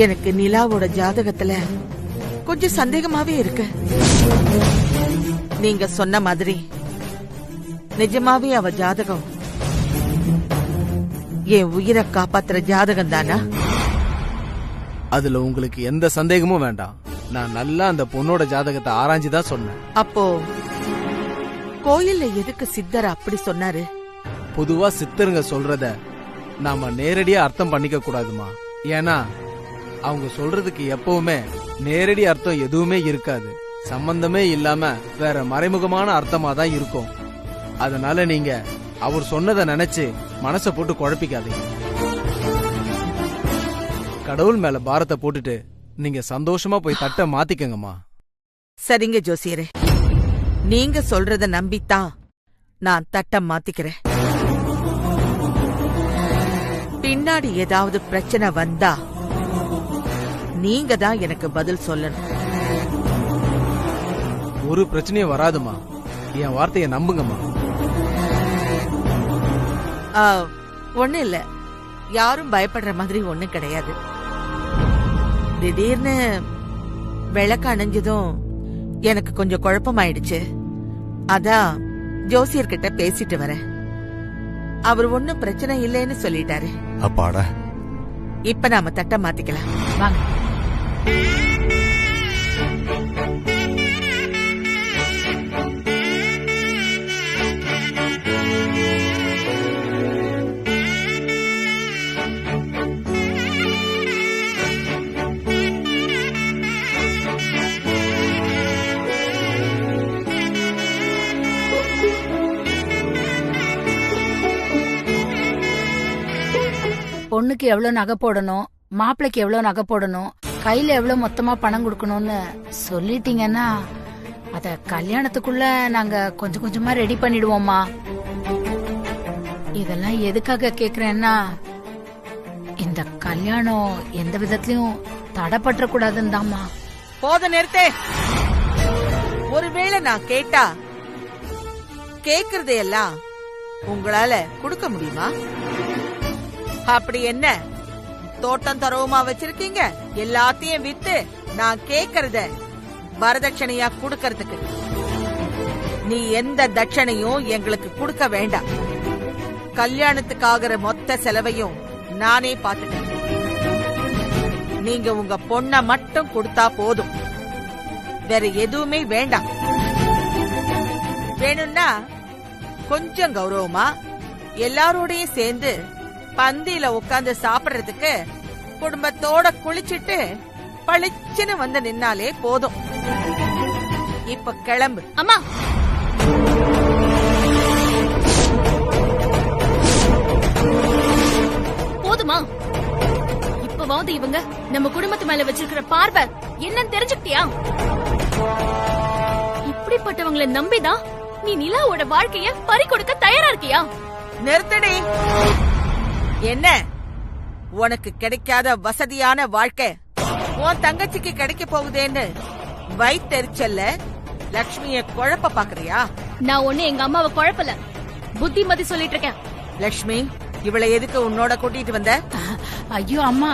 எனக்கு நிலாவோட ஜாதகத்துல கொஞ்சம் சந்தேகமாவே இருக்கு. நீங்க சொன்ன மாதிரி நிஜமாவே அவ ஜாதகம் என் உயிரை காப்பாத்துற ஜாதகம் தானா? அதுல உங்களுக்கு எந்த சந்தேகமும் வேண்டாம். நான் நல்லா அந்த பொண்ணோட ஜாதகத்தை ஆராய்ஞ்சுதான் சொன்னேன். அப்போ கோயில்ல எதுக்கு சித்தர் அப்படி சொன்னாரு? பொதுவா சித்தருங்க சொல்றத நாம நேரடியா அர்த்தம் பண்ணிக்க கூடாதுமா. ஏன்னா அவங்க சொல்றதுக்கு எப்பவுமே நேரடி அர்த்தம் எதுவுமே இருக்காது. சம்பந்தமே இல்லாம வேற மறைமுகமான அர்த்தமா தான் இருக்கும். அதனால நீங்க அவர் சொன்னதை நினைச்சு மனசை போட்டு குழப்பிக்காதீங்க. கடவுள் மேல பாரத்தை போட்டுட்டு நீங்க சந்தோஷமா போய் தட்ட மாத்திக்கங்கம்மா. சரிங்க ஜோசியரே, நீங்க சொல்றத நம்பித்தான் நான் தட்ட மாத்திக்கிறேன். பின்னாடி ஏதாவது பிரச்சனை வந்தா நீங்க தான் எனக்கு பதில் சொல்லணும். ஒரு பிரச்சனையும் வராதுமா, என் வார்த்தையை நம்புங்கம்மா. ஒண்ணு இல்ல, யாரும் பயப்படுற மாதிரி ஒண்ணு கிடையாது. திடீர்னு விளக்கு அணைஞ்சதும் எனக்கு கொஞ்சம் குழப்பமாயிடுச்சு. அதான் ஜோசியர்கிட்ட பேசிட்டு வரேன். அவர் ஒன்னும் பிரச்சனை இல்லைன்னு சொல்லிட்டாரு. அப்பாடா, இப்ப நாம தட்ட மாத்திக்கலாம் வாங்க. பொண்ணுக்கு எவ்வளவு நகை போடணும், மாப்பிளைக்கு எவ்வளவு நகை போடணும், கையில எவ்வளவு மொத்தமா பணம் கொடுக்கணும்னு சொல்லிட்டீங்கன்னா அத கல்யாணத்துக்குள்ள நாங்க கொஞ்சம் கொஞ்சமா ரெடி பண்ணிடுவோம்மா. இதெல்லாம் எதுக்காக கேக்குறேன்னா, இந்த கல்யாணம் எந்த விதத்திலயும் தடைப்பற்ற கூடாதுன்னு தாம்மா. போத நிறுத்தே. ஒருவேளை நான் கேட்டா கேக்குறதையெல்லாம் உங்களால கொடுக்க முடியுமா? அப்படி என்ன தோட்டம் தரவுமா வச்சிருக்கீங்க? எல்லாத்தையும் வித்து நான் கேக்குறத வரதட்சணையா கொடுக்கறதுக்கு நீ எந்த தட்சணையும் எங்களுக்கு கொடுக்க வேண்டாம். கல்யாணத்துக்கு ஆகிற மொத்த செலவையும் நானே பாத்துட்டேன். நீங்க உங்க பொண்ண மட்டும் கொடுத்தா போதும், வேற எதுவுமே வேண்டாம். வேணும்னா கொஞ்சம் கௌரவமா எல்லாரோடையும் சேர்ந்து பந்தியில உட்கார்ந்து சாப்பிடுறதுக்கு குடும்பத்தோட குளிச்சிட்டு பளிச்சுன்னு வந்து நின்னாலே போதும். இப்ப கிளம்பு. அம்மா, போதுமா? இப்பவாவது இவங்க நம்ம குடும்பத்து மேல வச்சிருக்கிற பார்வை என்னன்னு தெரிஞ்சுக்கிட்டியா? இப்படிப்பட்டவங்களை நம்பிதான் நீ நிலாவோட வாழ்க்கைய பறி கொடுக்க தயாரா இருக்கியா? நிறுத்தடி. என்ன உனக்கு கிடைக்காத வசதியான வாழ்க்கை உன் தங்கச்சிக்கு கிடைக்க போகுதேன்னு வயித்தெரிச்சல்ல லக்ஷ்மிய குழப்ப பாக்குறியா? நான் ஒண்ணு எங்க அம்மாவை குழப்பல, புத்திமதி சொல்லிட்டு இருக்கேன். லக்ஷ்மி, இவளை எதுக்கு உன்னோட கூட்டிட்டு வந்த? ஐயோ அம்மா,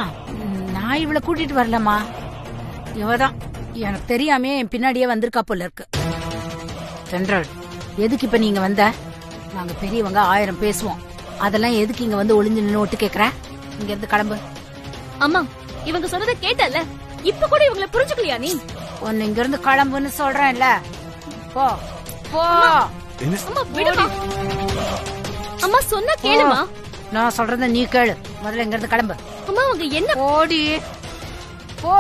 நான் இவளை கூட்டிட்டு வரலம்மா. இவதான் எனக்கு தெரியாம என் பின்னாடியே வந்திருக்கா போல இருக்கு. தென்றல், எதுக்கு இப்ப நீங்க வந்த? நாங்க பெரியவங்க 1000 பேசுவோம், அதெல்லாம் எதுக்கு இங்க வந்து ஒளிஞ்சு நின்னு ஒட்டு கேக்குற? இங்க இருந்து கிளம்பு. அம்மா, இவங்க சொன்னதை கேட்டல, இப்ப கூட இவங்களை புரிஞ்சுக்கலையா நீ? ஒன்னு இங்க இருந்து கிளம்புன்னு சொல்றேன்ல. போ போ. அம்மா விடுமா. அம்மா சொன்னா கேளுமா. நான் சொல்றத நீ கேளு. முதல்ல இங்க இருந்து கிளம்பு. அம்மா அவங்க என்ன? ஓடி போ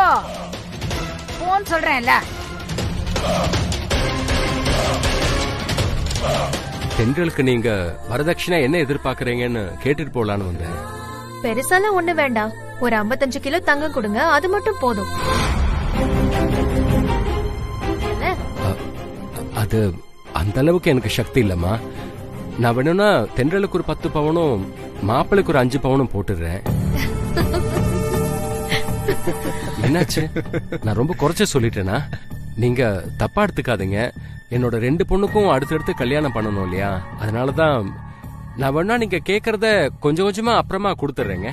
போன்னு சொல்றேன்ல. தென்றலுக்கு நீங்க வரதட்சணை என்ன எதிர்பார்க்கறீங்கன்னு கேட்டுட்டு போலான்னு வந்தேன். பெருசாலாம் ஒண்ணு வேண்டாம், ஒரு 55 கிலோ தங்கம் கொடுங்க, அது மட்டும் போதும். அது அந்த அளவுக்கு எனக்கு சக்தி இல்லம்மா. நான் வேணும்னா தென்றலுக்கு ஒரு 10 பவுனும் மாப்பிளைக்கு ஒரு 5 பவுனும் போட்டுடுறேன். என்னாச்சு, நான் ரொம்ப குறைச்ச சொல்லிட்டேனா? நீங்க தப்பா எடுத்துக்காதீங்க. என்னோட 2 பொண்ணுக்கும் அடுத்தடுத்து கல்யாணம் பண்ணணும் இல்லையா? அதனாலதான் நான் வேணா நீங்க கேக்குறத கொஞ்சம் கொஞ்சமா அப்புறமா கொடுத்துறேங்க.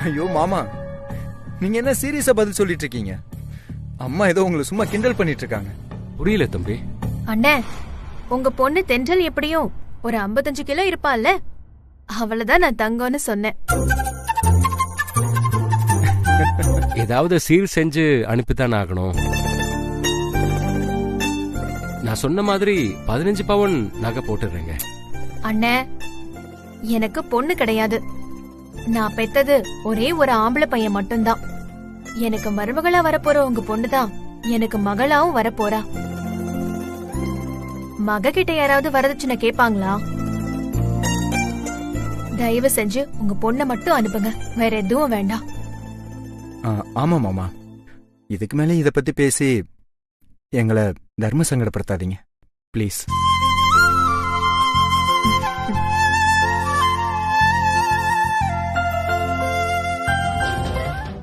ஐயோ மாமா, நீங்க என்ன சீரியஸா பதில் சொல்லிட்டு இருக்கீங்க? அம்மா ஏதோ உங்களை சும்மா கிண்டல் பண்ணிட்டு இருக்காங்க. புரியல தம்பி. அண்ணே, உங்க பொண்ணு தென்றல் எப்படியும் ஒரு 55 கிலோ இருப்பாள்ல, அவளதான் நான் தங்கம்னு சொன்னேன். ஏதாவது சீர் செஞ்சு அனுப்பித்தான் ஆகணும். நான் சொன்ன மாதிரி 15 பவுன் நகை போட்டுறேங்க. அண்ணே, எனக்கு பொண்ணு கிடையாது. நான் பெத்தது ஒரே ஒரு ஆம்பளை பையன் மட்டும்தான். எனக்கு மருமகளா வரப்போற உங்க பொண்ணுதான் எனக்கு மகளாவும் வரப்போறா. மக கிட்ட யாராவது வரதட்சணை கேப்பாங்களா? தயவு செஞ்சு உங்க பொண்ணை மட்டும் அனுப்புங்க, வேற எதுவும் வேண்டாம். ஆமா மாமா, இதுக்கு மேல இத பத்தி பேசி எங்களை தர்ம சங்கடப்படுத்தாதீங்க பிளீஸ்.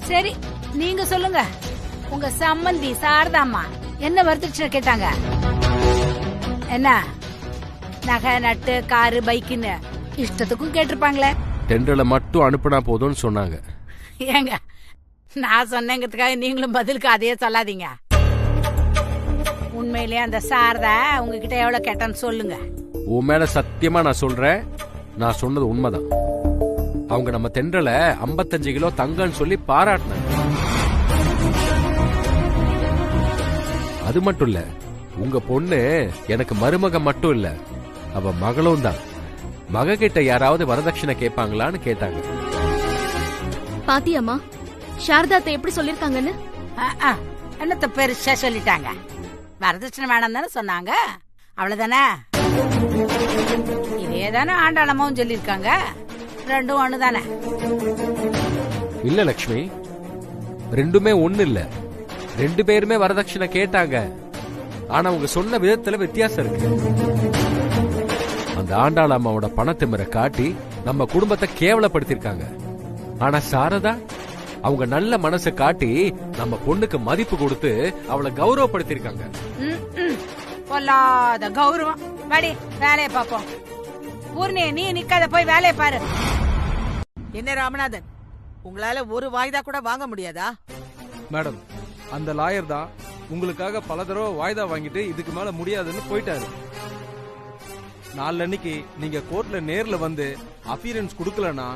சரி, நீங்க சொல்லுங்க. உங்க சம்மந்தி சாரதாம்மா என்ன வரதட்சணை கேட்டாங்க? என்ன நகை, நட்டு, காரு, பைக்குன்னு இஷ்டத்துக்கும் கேட்டிருப்பாங்களே. தென்றலை மட்டும் அனுப்புனா போதும்னு சொன்னாங்க. ஏங்க, நான் சொன்னேங்கிறதுக்காக நீங்களும் பதிலுக்கு அதையே சொல்லாதீங்க. உண்மையிலேயே அந்த சாரதா உங்ககிட்ட எவ்வளவு கேட்டான்னு சொல்லுங்க. உன் மேல சத்தியமா நான் சொல்றேன், நான் சொன்னது உண்மைதான். அவங்க நம்ம தென்றலை 55 கிலோ தங்கன்னு சொல்லி பாராட்டினாங்க. அது மட்டும் இல்ல, உங்க பொண்ணு எனக்கு மருமக மட்டும் இல்ல, அவ மகளும் தான். மக கிட்ட யாராவது வரதட்சணை கேட்பாங்களான்னு கேட்டாங்க. பாத்தியம்மா, சாரதாத்தை எப்படி சொல்லிருக்காங்கன்னு? என்னத்த பெருசா சொல்லிட்டாங்க. வரதட்சணை வேணாம் தானே சொன்னாங்க, அவ்வளவுதானே. இதேதானே ஆண்டாளம்மாவும் சொல்லிருக்காங்க. ரெண்டும் ஒண்ணுதானே? இல்ல லட்சுமி, ரெண்டுமே ஒண்ணு இல்ல. 2 பேருமே வரதட்சணை கேட்டாங்க. ஆனா அவங்க சொன்ன விதத்துல வித்தியாசம் இருக்கு. அந்த ஆண்டாள் அம்மாவோட பணத்திமிரை காட்டி நம்ம குடும்பத்தை கேவலப்படுத்திருக்காங்க. ஆனா சாரதா அவங்க நல்ல மனசை காட்டி நம்ம பொண்ணுக்கு மதிப்பு கொடுத்து அவளை கௌரவப்படுத்திருக்காங்க. பொல்லாத கௌரவம். வாடி, வேலையை பாப்போம். பூர்ணி, நீ நிக்காத, போய் வேலையை பாரு. என்ன ராமநாதன், உங்களால ஒரு வாய்தா கூட வாங்க முடியாதா? மேடம், அந்த லாயர் தான் உங்களுக்காக பல தடவை வாய்தா வாங்கிட்டு இதுக்கு மேல முடியாதுன்னு போயிட்டாரு. நாளன்னைக்கு நீங்க கோர்ட்ல நேர்ல வந்து அப்பியரன்ஸ் கொடுக்கலனா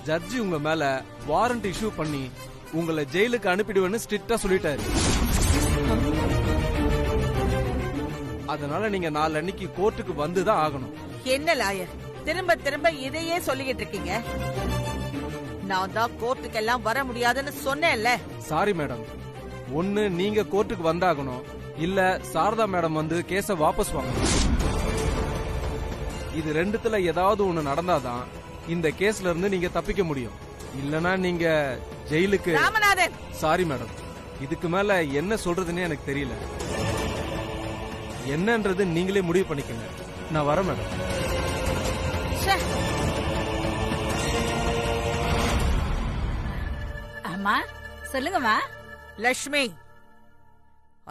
ஜட்ஜி உங்க மேல வாரண்ட் இஷ்யூ பண்ணி உங்களை ஜெயிலுக்கு அனுப்பிடுவேன்னு ஸ்ட்ரிக்ட்டா சொல்லிட்டாரு. அதனால நீங்க நாளன்னைக்கு கோர்ட்டுக்கு வந்துதான் ஆகணும். என்ன லாயர் திரும்ப திரும்ப இதையே சொல்லிக்கிட்டு இருக்கீங்க? நான் தான் கோர்ட்டுக்கெல்லாம் வர முடியாதுன்னு சொன்னேன்ல. சாரி மேடம், ஒன்னு நீங்க கோர்ட்டுக்கு வந்தாகணும், இல்ல சாரதா மேடம் வந்து கேஸ வாபஸ் வாங்கணும். இது ரெண்டுத்துல ஏதாவது ஒண்ணு நடந்தாதான் இந்த கேஸ்ல இருந்து நீங்க தப்பிக்க முடியும். இல்லனா நீங்க ஜெயிலுக்கு. ராமநாதன், சாரி மேடம், இதுக்கு மேல என்ன சொல்றதுன்னே எனக்கு தெரியல. என்னன்றது நீங்களே முடிவு பண்ணிக்கங்க. நான் வரேன் மேடம். அம்மா சொல்லுங்கம்மா. லட்சுமி,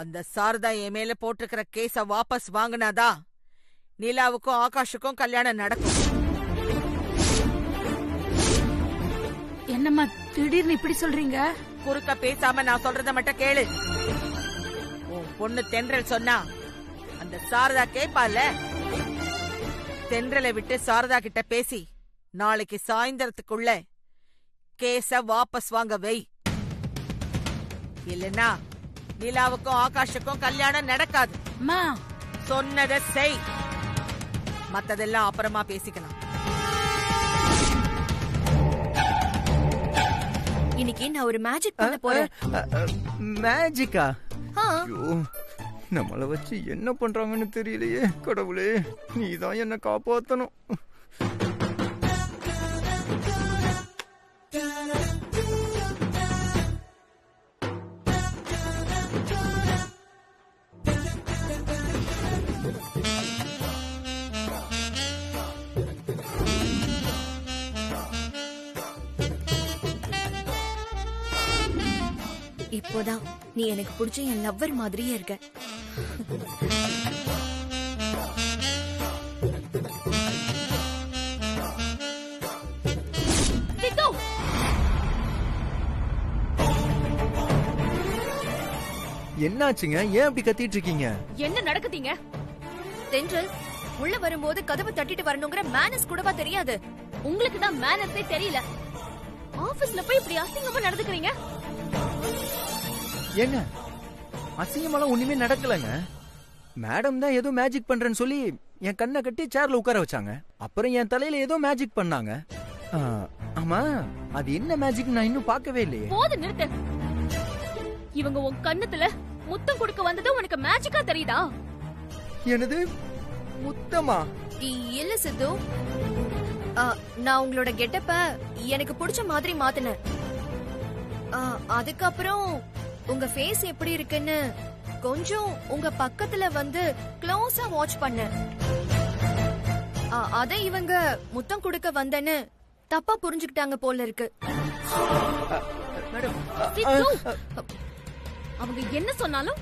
அந்த சாரதா என் மேல போட்டிருக்கிற கேஸ வாபஸ் வாங்கினாதான் நிலாவுக்கும் ஆகாஷுக்கும் கல்யாணம் நடக்கும். என்னம்மா திடீர்னு இப்படி சொல்றீங்க? குறுக்க பேசாம நான் சொல்றத மட்டும் கேளு. உன் பொண்ணு தென்றல் சொன்னா அந்த சாரதா கேப்பால. தென்றலை விட்டு சாரதா கிட்ட பேசி நாளைக்கு சாயந்தரத்துக்குள்ள கேஸ வாபஸ் வாங்க வை. இல்லனா நிலாவுக்கும் ஆகாஷுக்கும் கல்யாணம் நடக்காது. சொன்னதை செய், மத்ததெல்லாம் அப்புறமா பேசிக்கலாம். இன்னைக்கு நான் ஒரு மேஜிக் பண்ண போறேன். மேஜிக்கா? நம்மள வச்சு என்ன பண்றாங்கன்னு தெரியலையே. கடவுளே, நீதான் என்ன காப்பாத்தணும். இப்போதான் நீ எனக்கு பிடிச்ச என் லவ்வர் மாதிரியே இருக்க. என்னாச்சுங்க? ஏன் அப்படி கத்திட்டு இருக்கீங்க? என்ன நடக்குதீங்க? தென்றல் உள்ள வரும்போது கதவு தட்டிட்டு வரணுங்கிற மேனஸ் கூடவா தெரியாது? உங்களுக்கு தான் மேனஸே தெரியல. ஆபீஸ்ல போய் இப்படி அசிங்கமா நடந்துக்கிறீங்க. ஏங்க, அசிங்கமெல்லாம் ஒண்ணுமே நடக்கலங்க. மேடம் தான் ஏதோ மேஜிக் பண்றேன்னு சொல்லி என் கண்ணை கட்டி சேர்ல உட்கார வச்சாங்க. அப்புறம் என் தலையில ஏதோ மேஜிக் பண்ணாங்க. ஆமா, அது என்ன மேஜிக் நான் இன்னும் பார்க்கவே இல்லையே. போது நிறுத்து. இவங்க உன் கண்ணத்துல முத்தம் கொடுக்க வந்தது உனக்கு மேஜிக்கா தெரியுதா? என்னது முத்தமா? இல்ல சித்து, நான் உங்களோட கெட்டப்ப எனக்கு பிடிச்ச மாதிரி மாத்தினேன். அதுக்கப்புறம் உங்க ஃபேஸ் எப்படி இருக்குன்னு கொஞ்சம் உங்க பக்கத்துல வந்து க்ளோஸா வாட்ச் பண்ண. அத இவங்க முத்தம் கொடுக்க வந்தேன்னு தப்பா புரிஞ்சுக்கிட்டாங்க போல இருக்கு. அவங்க என்ன சொன்னாலும்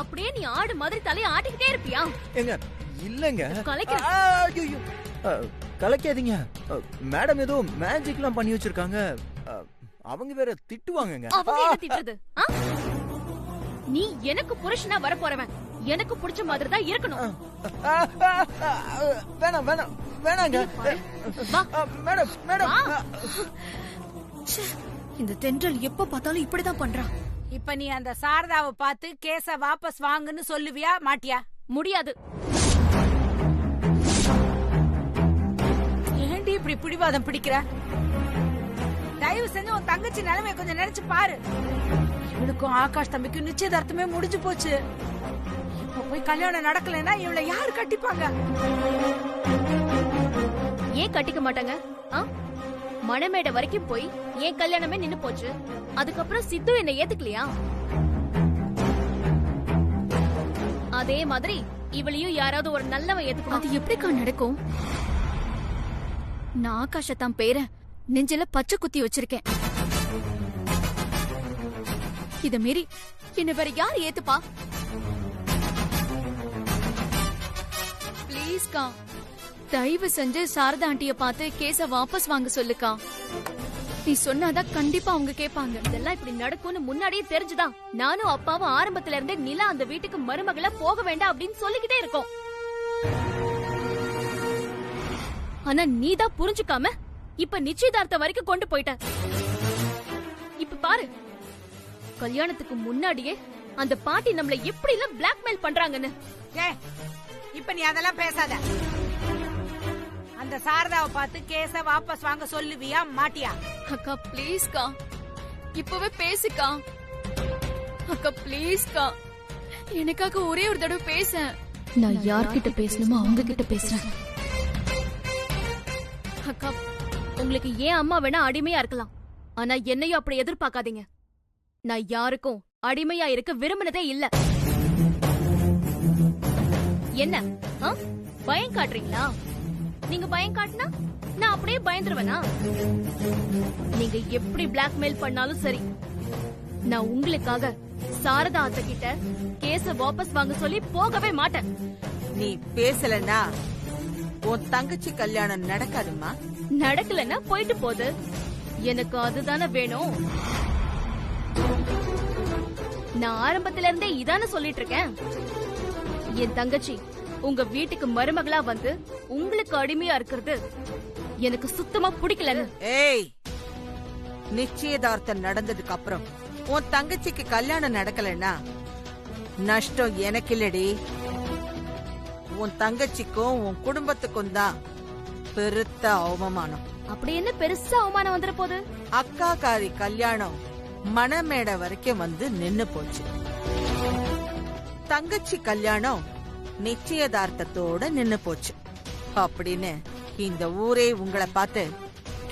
அப்படியே நீ ஆடு மாதிரி தலையை ஆட்டிக்கிட்டே இருப்பியா? ஏங்க இல்லங்க, கலைக்க கலைக்காதீங்க. மேடம் ஏதோ மேஜிக்லாம் பண்ணி வச்சிருக்காங்க. அவங்க வேற திட்டுவாங்கங்க. அவங்க என்ன திட்டுறது? நீ எனக்கு புருஷனா வர போறவன், எனக்கு பிடிச்ச மாதிரி தான் இருக்கணும். வேணாம் வேணாம் வேணாங்க மேடம். மேடம், இந்த தென்றல் எப்ப பார்த்தாலும் இப்படிதான் பண்றான். இப்ப நீ அந்த சாரதாவை பார்த்து கேஸ வாபஸ் வாங்குன்னு சொல்லுவியா மாட்டியா? முடியாது. ஏண்டி இப்படி பிடிவாதம் பிடிக்கிற? தயவு செஞ்சு உன் தங்கச்சி நிலைமைய கொஞ்சம் நினைச்சு பாரு. இவளுக்கும் ஆகாஷ் தம்பிக்கும் நிச்சயதார்த்தமே முடிஞ்சு போச்சு. இப்ப போய் கல்யாணம் நடக்கலன்னா இவளை யாரு கட்டிப்பாங்க? ஏன் கட்டிக்க மாட்டாங்க? மணமேடை வரைக்கும் போய் ஏன் கல்யாணமே நின்னு போச்சு. அதுக்கப்புறம் சித்து என்ன ஏத்துக்கலையா? அதே மாதிரி இவளையும் யாராவது ஒரு நல்லவன் ஏத்துக்கணும். அது எப்படிக்கா நடக்கும்? நான் ஆகாஷத்தான் பேர நெஞ்சில பச்சை குத்தி வச்சிருக்கேன். இத மீறி என்ன வேற யார் ஏத்துப்பா? பிளீஸ்கா, தயவு செஞ்சு சாரதா ஆண்டிய பார்த்து கேஸ வாபஸ் வாங்க சொல்லுக்கா. நீ சொன்னாதான் கண்டிப்பா அவங்க கேட்பாங்க. இதெல்லாம் இப்படி நடக்கும்னு முன்னாடியே தெரிஞ்சுதான் நானும் அப்பாவும் ஆரம்பத்துல இருந்தே நிலா அந்த வீட்டுக்கு மருமகளா போக வேண்டாம் அப்படின்னு சொல்லிக்கிட்டே இருக்கோம். ஆனா நீதான் புரிஞ்சுக்காம இப்ப நிச்சயதார்த்தம் வரைக்கும் கொண்டு போயிட்ட. இப்ப பாரு, கல்யாணத்துக்கு முன்னாடியே அந்த பாட்டி நம்மள எப்படி எல்லாம் பிளாக்மெயில் பண்றாங்கன்னு. இப்ப நீ அதெல்லாம் பேசாத. அந்த சாரதாவை பார்த்து கேஸ வாபஸ் வாங்க சொல்லுவியா மாட்டியா? அக்கா ப்ளீஸ்கா, இப்பவே பேசுக்கா. அக்கா ப்ளீஸ்கா, எனக்காக ஒரே ஒரு தடவை பேச. நான் யார்கிட்ட பேசணுமோ அவங்க கிட்ட பேசுறேன். அக்கா, உங்களுக்கு ஏன் அம்மா வேணா அடிமையா இருக்கலாம், ஆனா என்னையும் அப்படி எதிர்பார்க்காதீங்க. நான் யாருக்கும் அடிமையா இருக்க விரும்பினதே இல்ல. என்ன பயம் காட்டுறீங்களா? நீங்க பயம் காட்டினா நான் அப்படியே பயந்துருவேனா? நீங்க எப்படி பிளாக்மெயில் பண்ணாலும் சரி, நான் உங்களுக்காக சாரதா அத்தை கிட்ட கேஸ வாபஸ் வாங்க சொல்லி போகவே மாட்டேன். நீ பேசலன்னா உன் தங்கச்சி கல்யாணம் நடக்காதுமா. நடக்கலன்னா போயிட்டு போகுது, எனக்கு அதுதானே வேணும். நான் ஆரம்பத்துல இருந்தே இதான சொல்லிட்டு இருக்கேன். என் தங்கச்சி உங்க வீட்டுக்கு மருமகளா வந்து உங்களுக்கு அடிமையா இருக்கிறது எனக்கு சுத்தமா பிடிக்கலன்னு. ஏய், நிச்சயதார்த்தம் நடந்ததுக்கு அப்புறம் உன் தங்கச்சிக்கு கல்யாணம் நடக்கலன்னா நஷ்டம் எனக்கு இல்லடி, உன் தங்கச்சிக்கும் உன் குடும்பத்துக்கும் தான் பெருத்த அவமானம். அப்படி என்ன பெருசா அவமானம் வந்துட போகுது? அக்காக்காரி கல்யாணம் மணமேடை வரைக்கும் வந்து நின்னு போச்சு. தங்கச்சி கல்யாணம் நிச்சயதார்த்தத்தோட நின்னு போச்சு அப்படின்னு இந்த ஊரே உங்களை பார்த்து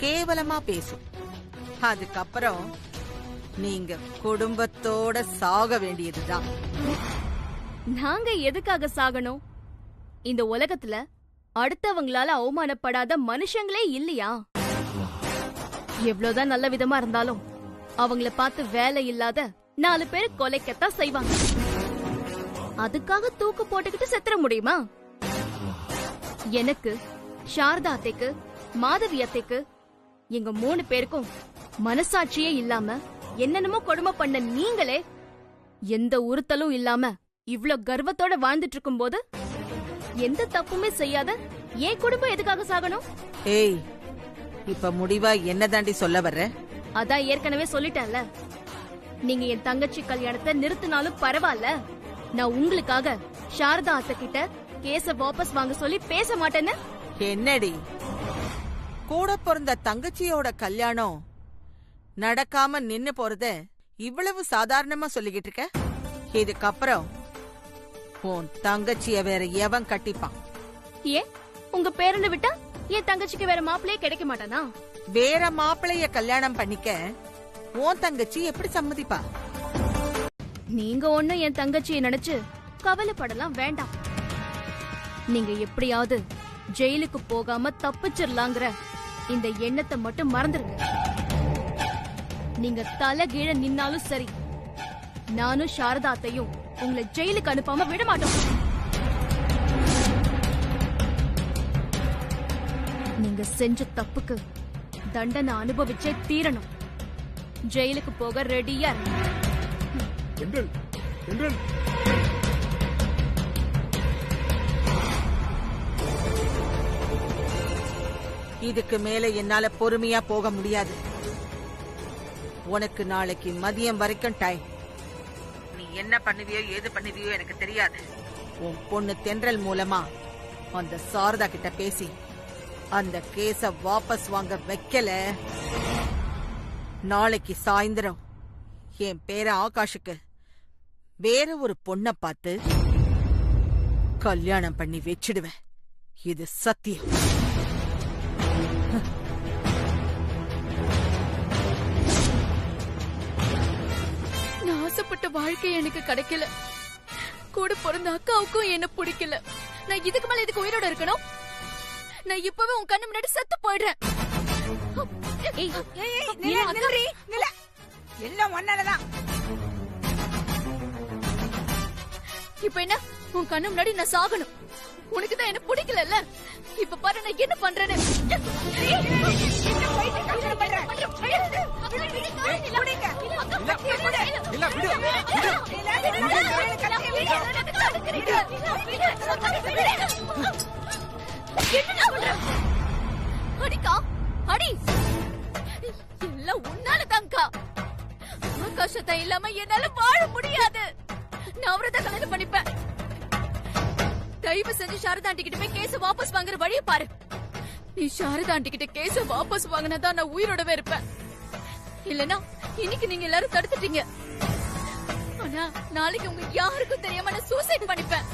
கேவலமா பேசும். அதுக்கப்புறம் நீங்க குடும்பத்தோட சாக வேண்டியதுதான். நாங்க எதுக்காக சாகணும்? இந்த உலகத்துல அடுத்தவங்களால அவமானப்படாத மனுஷங்களே இல்லையா? எவ்வளவுதான் நல்ல விதமா இருந்தாலும் அவங்கள பார்த்து வேலை இல்லாத 4 பேர் கொலைக்கத்தான் செய்வாங்க. அதுக்காக தூக்கு போட்டுக்கிட்டு செத்துற முடியுமா? எனக்கு, சாரதா அத்தைக்கு, மாதவி அத்தைக்கு, எங்க 3 பேருக்கும் மனசாட்சியே இல்லாம என்னென்னமோ கொடுமை பண்ண நீங்களே எந்த உறுத்தலும் இல்லாம இவ்ளோ கர்வத்தோட வாழ்ந்துட்டு இருக்கும் போது எந்த தப்புமே செய்யாத ஏன் குடும்பம் எதுக்காக சாகணும்? ஏய், இப்ப முடிவா என்ன தாண்டி சொல்ல வர்ற? அதான் ஏற்கனவே சொல்லிட்டேன்ல. நீங்க என் தங்கச்சி கல்யாணத்தை நிறுத்தினாலும் பரவாயில்ல, நான் உங்களுக்காக சாரதா அத்தை கிட்ட கேஸ வாபஸ் வாங்க சொல்லி பேச மாட்டேன்னு. என்னடி, கூட பிறந்த தங்கச்சியோட கல்யாணம் நடக்காம நின்னு போறத இவ்வளவு சாதாரணமா சொல்லிக்கிட்டு இருக்க? இதுக்கப்புறம் உன் தங்கச்சிய வேற எவன் கட்டிப்பான்? ஏன் உங்க பேரனை விட்டா என் தங்கச்சிக்கு வேற மாப்பிள்ளையே கிடைக்க மாட்டானா? வேற மாப்பிளைய கல்யாணம் பண்ணிக்க உன் தங்கச்சி எப்படி சம்மதிப்பா? நீங்க ஒண்ணும் என் தங்கச்சியை நினைச்சு கவலைப்படலாம் வேண்டாம். நீங்க எப்படியாவது ஜெயிலுக்கு போகாம தப்பிச்சிடலாங்கிற இந்த எண்ணத்தை மட்டும் மறந்துருங்க. நீங்க தலை கீழ நின்னாலும் சரி, நானும் சாரதாத்தையும் உங்களை ஜெயிலுக்கு அனுப்பாம விட மாட்டோம். நீங்க செஞ்ச தப்புக்கு தண்டனை அனுபவிச்சே தீரணும். ஜெயிலுக்கு போக ரெடியா? இதுக்கு மேல என்னால பொறுமையா போக முடியாது. உனக்கு நாளைக்கு மதியம் வரைக்கும் டைம். நீ என்ன பண்ணுவியோ ஏது பண்ணுவியோ எனக்கு தெரியாது. உன் பொண்ணு தென்றல் மூலமா அந்த சாரதா கிட்ட பேசி அந்த கேஸ வாபஸ் வாங்க வைக்கல, நாளைக்கு சாயந்தரம் என் பேர ஆகாஷுக்கு வேற ஒரு பொண்ண பார்த்து கல்யாணம் பண்ணி வச்சிடுவேன். இது சத்தியம். நான் ஆசைப்பட்ட வாழ்க்கை எனக்கு கிடைக்கல. கூட பிறந்த அக்காவுக்கும் என்ன பிடிக்கல. நான் இதுக்கு மேல இதுக்கு உயிரோட இருக்கணும்? நான் இப்பவே உன் கண்ணு முன்னாடி செத்து போயிடுறேன். எல்லாம் ஒன்னாலதான். இப்ப என்ன, உன் கண்ணு முன்னாடி நான் சாகணும்? உனக்குதான் என்ன பிடிக்கல. இப்ப பாரு நான் என்ன பண்றேன்னு. அடிக்கா அடி. எல்லாம் உன்னால தான்க்கா. ஆகாஷத்தை இல்லாம என்னால வாழ முடியாது. நான் அவரதான் கல்யாணம் பண்ணிப்பேன். தயவு செஞ்சு சாரதா ஆண்டி கிட்ட போய் கேஸ வாபஸ் வாங்குற வழியை பாரு. நீ சாரதா ஆண்டி கிட்ட கேஸ வாபஸ் வாங்கினதான் நான் உயிரோடவே இருப்பேன். இல்லனா இன்னைக்கு நீங்க எல்லாரும் தடுத்துட்டீங்க. ஆனா நாளைக்கு உங்க யாருக்கும் தெரியாம நான் சூசைட் பண்ணிப்பேன்.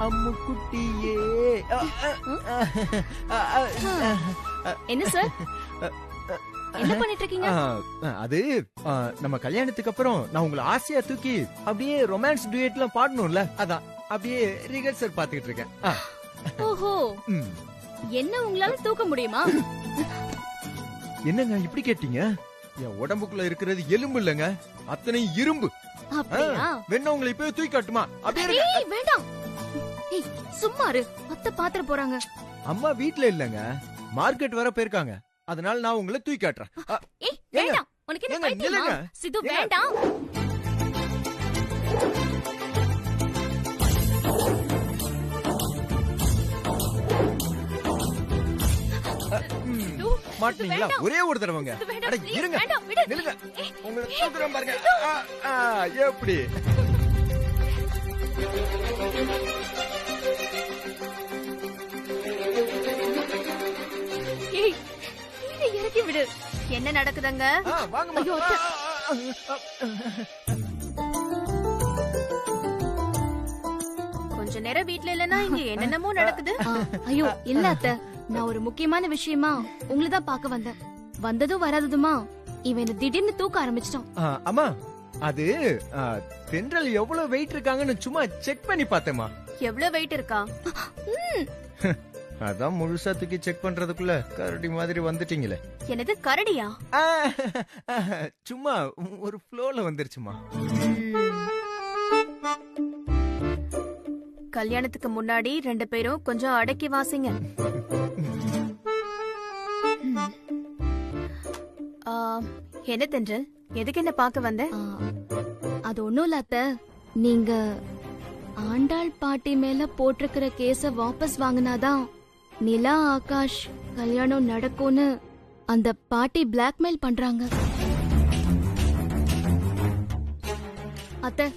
அம்மு குட்டியே. என்ன சார் என்ன பண்ணிட்டு இருக்கீங்க? அது நம்ம கல்யாணத்துக்கு அப்புறம் நான் உங்களை ஆசையா தூக்கி அப்படியே ரொமான்ஸ் டுயட்லாம் பாடணும்ல, அதான் அப்படியே ரிஹர்சல் பாத்துக்கிட்டு இருக்கேன். ஓஹோ, என்ன உங்களால தூக்க முடியுமா? என்னங்க இப்படி கேட்டீங்க? என் உடம்புக்குள்ள இருக்கிறது எலும்பு இல்லங்க, அத்தனை இரும்பு. அப்படியா? வேணா உங்களை இப்பவே தூக்கி காட்டுமா? அப்படியே வேண்டாம். சும்மா இரு, அத்தை பாத்திர போறாங்க. அம்மா வீட்ல இல்லங்க, மார்க்கெட் வர போயிருக்காங்க. அதனால நான் உங்களை தூக்கி காட்டுறேன். வேண்டாம், உனக்கு என்ன பைத்தியமா? சிது வேண்டாம். மாட்டீங்களா? ஒரே ஒரு தடவைங்க. அட இருங்க, நில்லுங்க. உங்களை தூக்குறேன் பாருங்க. எப்படி? இறக்கி விடு. என்ன நடக்குதுங்க? ஐயோ, கொஞ்ச நேரம் வீட்ல இல்லனா இங்க என்னென்னமோ நடக்குது. ஐயோ இல்ல அத்தை, நான் ஒரு முக்கியமான விஷயமா உங்களை தான் பார்க்க வந்தேன். வந்ததும் வராததுமா இவன் என்ன திடீர்னு தூக்க ஆரம்பிச்சிட்டான். அம்மா, அது தென்றல் எவ்வளவு வெயிட் இருக்காங்கன்னு சும்மா செக் பண்ணி பார்த்தேமா. எவ்வளவு வெயிட் இருக்கா? அதான் முழுசா தூக்கி செக் பண்றதுக்குள்ள கரடி மாதிரி வந்துட்டீங்களே. என்னது கரடியா? சும்மா ஒரு ஃப்ளோல வந்துருச்சுமா. கல்யாணத்துக்கு முன்னாடி 2 பேரும் கொஞ்சம் அடக்கி வாசிங்க. என்ன தென்றல், எதுக்கு என்ன பார்க்க வந்த? அது ஒண்ணும் இல்ல அத்தை, நீங்க ஆண்டாள் பாட்டி மேல போட்டிருக்கிற கேஸ வாபஸ் வாங்கினாதான் நிலா ஆகாஷ் கல்யாணம் நடக்கும்னு அந்த பாட்டி பிளாக்மெயில் பண்றாங்க. அத்தை,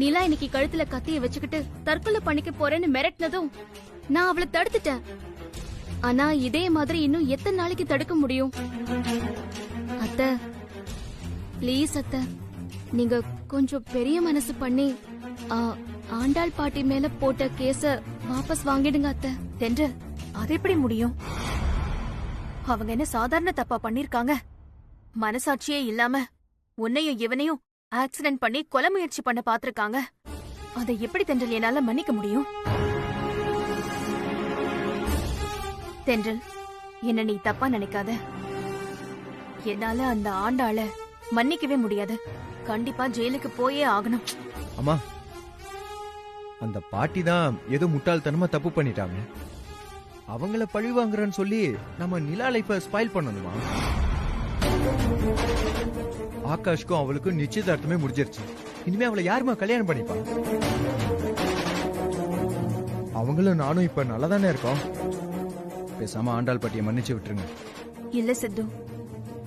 நிலா இன்னைக்கு கழுத்துல கத்திய வச்சுக்கிட்டு தற்கொலை பண்ணிக்க போறேன்னு மிரட்டினதும் நான் அவளை தடுத்துட்டேன். ஆனா இதே மாதிரி இன்னும் எத்தனை நாளைக்கு தடுக்க முடியும்? அத்தை ப்ளீஸ் அத்தை, நீங்க கொஞ்சம் பெரிய மனசு பண்ணி ஆண்டாள் பாட்டி மேல போட்ட கேஸ வாபஸ் வாங்கிடுங்க அத்தை. தென்றல், அது எப்படி முடியும்? அவங்க என்ன சாதாரண தப்பா பண்ணிருக்காங்க? மனசாட்சியே இல்லாம உன்னையும் இவனையும் ஆக்சிடென்ட் பண்ணி கொலை முயற்சி பண்ண பாத்திருக்காங்க. அதை எப்படி தென்றல் என்னால மன்னிக்க முடியும்? தென்றல், என்ன நீ தப்பா நினைக்காத. என்னால அந்த ஆண்டாள மன்னிக்கவே முடியாது. கண்டிப்பா ஜெயிலுக்கு போயே ஆகணும். அம்மா, அந்த பாட்டி தான் ஏதோ முட்டாள்தனமா தப்பு பண்ணிட்டாங்க. அவங்கள பழி வாங்குறேன்னு சொல்லி நம்ம நிலா லைஃப ஸ்பாயில் பண்ணணுமா? ஆகாஷ்க்கும் அவளுக்கும் நிச்சயதார்த்தமே முடிஞ்சிருச்சு. இனிமே அவளை யாருமா கல்யாணம் பண்ணிப்பா? அவங்களும் நானும் இப்ப நல்லாதானே இருக்கோம். பேசாம ஆண்டாள் பாட்டியை மன்னிச்சு விட்டுருங்க. இல்ல சித்து,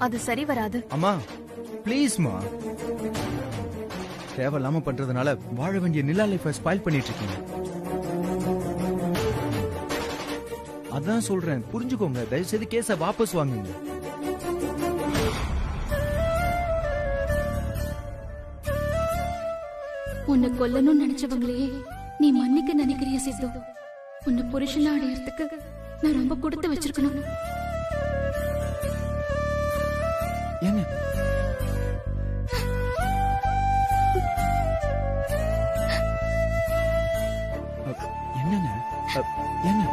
அது சரி வராது. அம்மா ப்ளீஸ்மா, தேவையில்லாம பண்றதுனால வாழ வேண்டிய நிலா லைஃபை ஸ்பாயில் பண்ணிட்டு இருக்கீங்க. அதான் சொல்றேன், புரிஞ்சுக்கோங்க. தயவு செய்து கேஸ வாபஸ் வாங்குங்க. உன்னை கொல்லணும்னு நினைச்சவங்களையே நீ மன்னிக்க நினைக்கிறிய சித்து. உன்னை புருஷனா அடையறதுக்கு நான் ரொம்ப கொடுத்து வச்சிருக்கணும். ஏங்க என்னங்க ஏங்க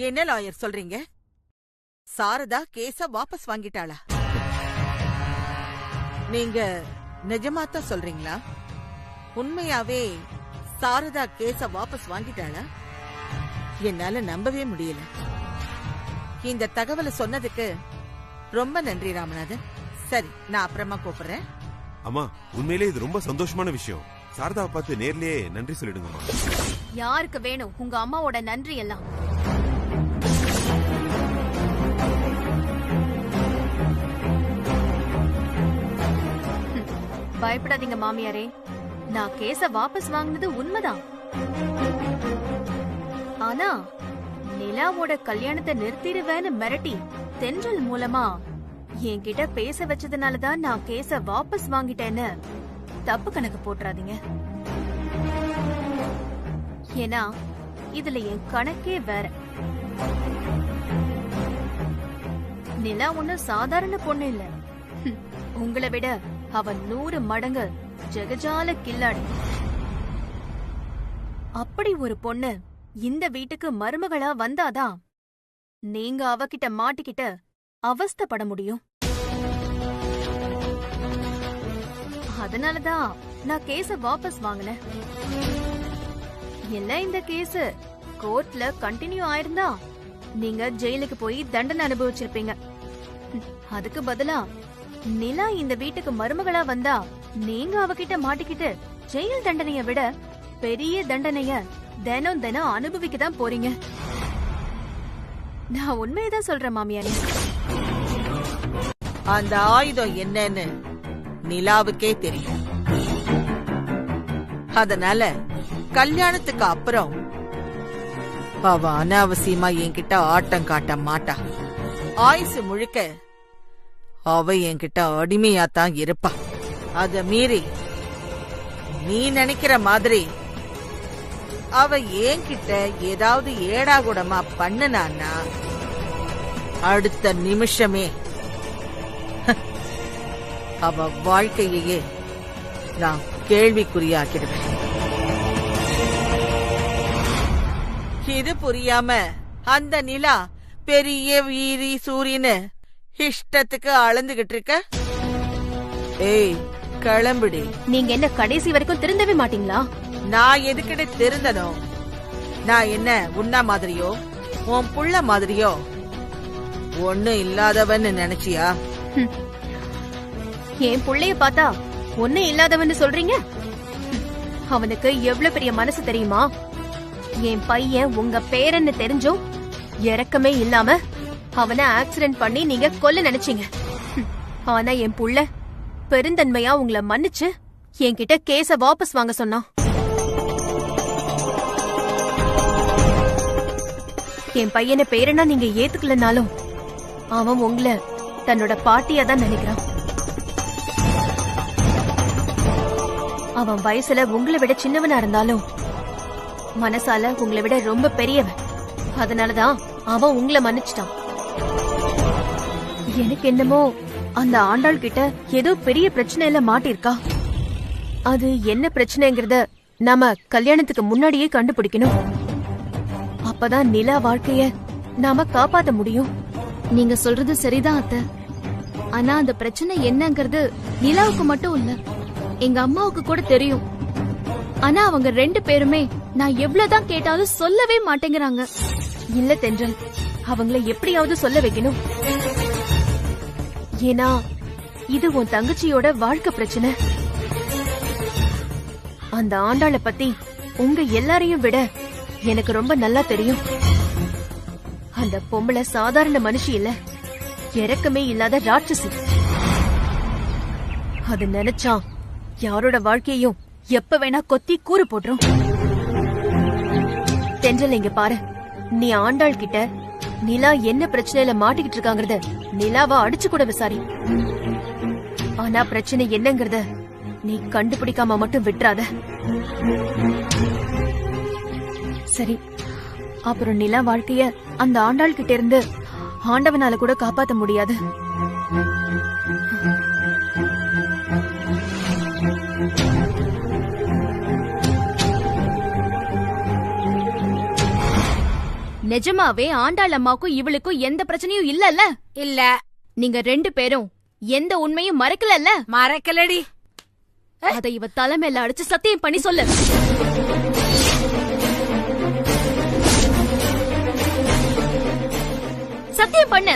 என்ன லாயர் சொல்றீங்க? சாரதா கேஸ வாபஸ் வாங்கிட்டாளா? நீங்க நிஜமாத்தான் சொல்றீங்களா? உண்மையாவே சாரதா கேஸ வாபஸ் வாங்கிட்டாளா? என்னால நம்பவே முடியல. இந்த தகவலை சொன்னதுக்கு ரொம்ப நன்றி ராமநாதன். சரி, நான் அப்புறமா கூப்பிடுறேன். அம்மா, உண்மையிலே இது ரொம்ப சந்தோஷமான விஷயம். சாரதாவை பார்த்து நேர்லயே நன்றி சொல்லிடுங்கம்மா. யாருக்கு வேணும் உங்க அம்மாவோட நன்றி எல்லாம்? பயப்படாதீங்க மாமியாரே, நான் கேஸ வாபஸ் வாங்கினது உண்மைதான். ஆனா நிலாவோட கல்யாணத்தை நிறுத்திடுவேன்னு மிரட்டி தென்றல் மூலமா என்கிட்ட பேச வச்சதுனாலதான் நான் கேஸ வாபஸ் வாங்கிட்டேன்னு தப்பு கணக்கு போட்டுறாதீங்க. ஏன்னா இதுல என் கணக்கே வேற. நிலா ஒண்ணு சாதாரண பொண்ணு இல்ல. உங்களை விட அவ 100 மடங்கு ஜெகஜால கில்லாடி. அப்படி ஒரு பொண்ணு இந்த வீட்டுக்கு மருமகளா வந்தாதான் நீங்க அவகிட்ட மாட்டிக்கிட்டு அவஸ்தைப்பட முடியும். அதனாலதான் நான் கேஸ வாபஸ் வாங்கினேன். இல்ல இந்த கேஸ் கோர்ட்ல கண்டினியூ ஆயிருந்தா நீங்க ஜெயிலுக்கு போய் தண்டனை அனுபவிச்சிருப்பீங்க. அதுக்கு பதிலா நிலா இந்த வீட்டுக்கு மருமகளா வந்தா நீங்க அவகிட்ட மாட்டிக்கிட்டு ஜெயில் தண்டனைய விட பெரிய தண்டனைய தினம் தினம் அனுபவிக்கதான் போறீங்க. நான் உண்மையதான் சொல்றேன் மாமியாரே. அந்த ஆயுதம் என்னன்னு நிலாவுக்கே தெரியும். அதனால கல்யாணத்துக்கு அப்புறம் அவ அனாவசியமா என்கிட்ட ஆட்டம் காட்ட மாட்டா. ஆயுசு முழுக்க அவ என்கிட்ட அடிமையாத்தான் இருப்பா. அத மீறி நீ நினைக்கிற மாதிரி அவ என்கிட்ட ஏதாவது ஏடாகுடமா பண்ணுனான்னா அடுத்த நிமிஷமே அவ வாழ்க்கையே நான் கேள்விக்குறியாக்கிடுவேன். இது புரியாம அந்த நிலா பெரிய வீரி சூரியனு இஷ்டத்துக்கு அளந்துகிட்டு இருக்க. ஏய், கிளம்புடி. நீங்க என்ன கடைசி வரைக்கும் திருந்தவே மாட்டீங்களா? நான் எதுக்கிட்ட திருந்தனும்? நான் என்ன உன்ன மாதிரியோ உன் புள்ள மாதிரியோ ஒண்ணு இல்லாதவன்னு நினைச்சியா? என் புள்ளைய பார்த்தா ஒண்ணு இல்லாதவன்னு சொல்றீங்க? அவனுக்கு எவ்வளவு பெரிய மனசு தெரியுமா? என் பையன் உங்க பேரன்னு தெரிஞ்சும் இறக்கமே இல்லாம அவனை ஆக்சிடென்ட் பண்ணி நீங்க கொல்ல நினைச்சீங்க. ஆனா என் புள்ள பெருந்தன்மையா உங்களை மன்னிச்சு என்கிட்ட கேஸ வாபஸ் வாங்க சொன்னான். என் பையனை பேரனா நீங்க ஏத்துக்கலனாலும் அவன் உங்களை தன்னோட பாட்டியா தான் நினைக்கிறான். அவன் வயசுல உங்களை விட சின்னவனா இருந்தாலும் மனசால உங்களை விட ரொம்ப பெரியவன். அதனாலதான் அவன் உங்களை மன்னிச்சிட்டான். எனக்கு என்னமோ அந்த ஆண்டாள் கிட்ட ஏதோ பெரிய பிரச்சனையில மாட்டிருக்கா. அது என்ன பிரச்சனைங்கிறத நாம கல்யாணத்துக்கு முன்னாடியே கண்டுபிடிக்கணும். அப்பதான் நிலா வாழ்க்கைய நாம காப்பாத்த முடியும். நீங்க சொல்றது சரிதான் அத்தை. ஆனா அந்த பிரச்சனை என்னங்கிறது நிலாவுக்கு மட்டும் இல்ல, எங்க அம்மாவுக்கு கூட தெரியும். ஆனா அவங்க 2 பேருமே நான் எவ்வளவுதான் கேட்டாலும் சொல்லவே மாட்டேங்கிறாங்க. இல்ல தென்றல், அவங்கள எப்படியாவது சொல்ல வைக்கணும். ஏன்னா இது உன் தங்கச்சியோட வாழ்க்கை பிரச்சனை. அந்த ஆண்டாள பத்தி உங்க எல்லாரையும் விட எனக்கு ரொம்ப நல்லா தெரியும். அந்த பொம்பளை சாதாரண மனுஷி இல்ல, இறக்கமே இல்லாத ராட்சசி. அது நினைச்சா யாரோட வாழ்க்கையும் எப்ப வேணா கொத்தி கூறு போட்டுரும். தென்றல், இங்க பாரு, நீ ஆண்டாள் கிட்ட நிலா என்ன பிரச்சனையில மாட்டிக்கிட்டு இருக்காங்கறத நிலாவா அடிச்சு கூட விசாரி. ஆனா பிரச்சனை என்னங்கறத நீ கண்டுபிடிக்காம மட்டும் விட்டுறாத. சரி, அப்புறம் நிலா வாழ்க்கைய அந்த ஆண்டாள் கிட்ட இருந்து ஆண்டவனால கூட காப்பாத்த முடியாது. நிஜமாவே ஆண்டாள் அம்மாவுக்கும் இவளுக்கும் எந்த பிரச்சனையும் இல்லல்ல? இல்ல. நீங்க 2 பேரும் எந்த உண்மையும் மறைக்கலல்ல? மறைக்கலடி. அதை இவ தலைமையில அடிச்சு சத்தியம் பண்ணி சொல்லு. சத்தியம் பண்ணு.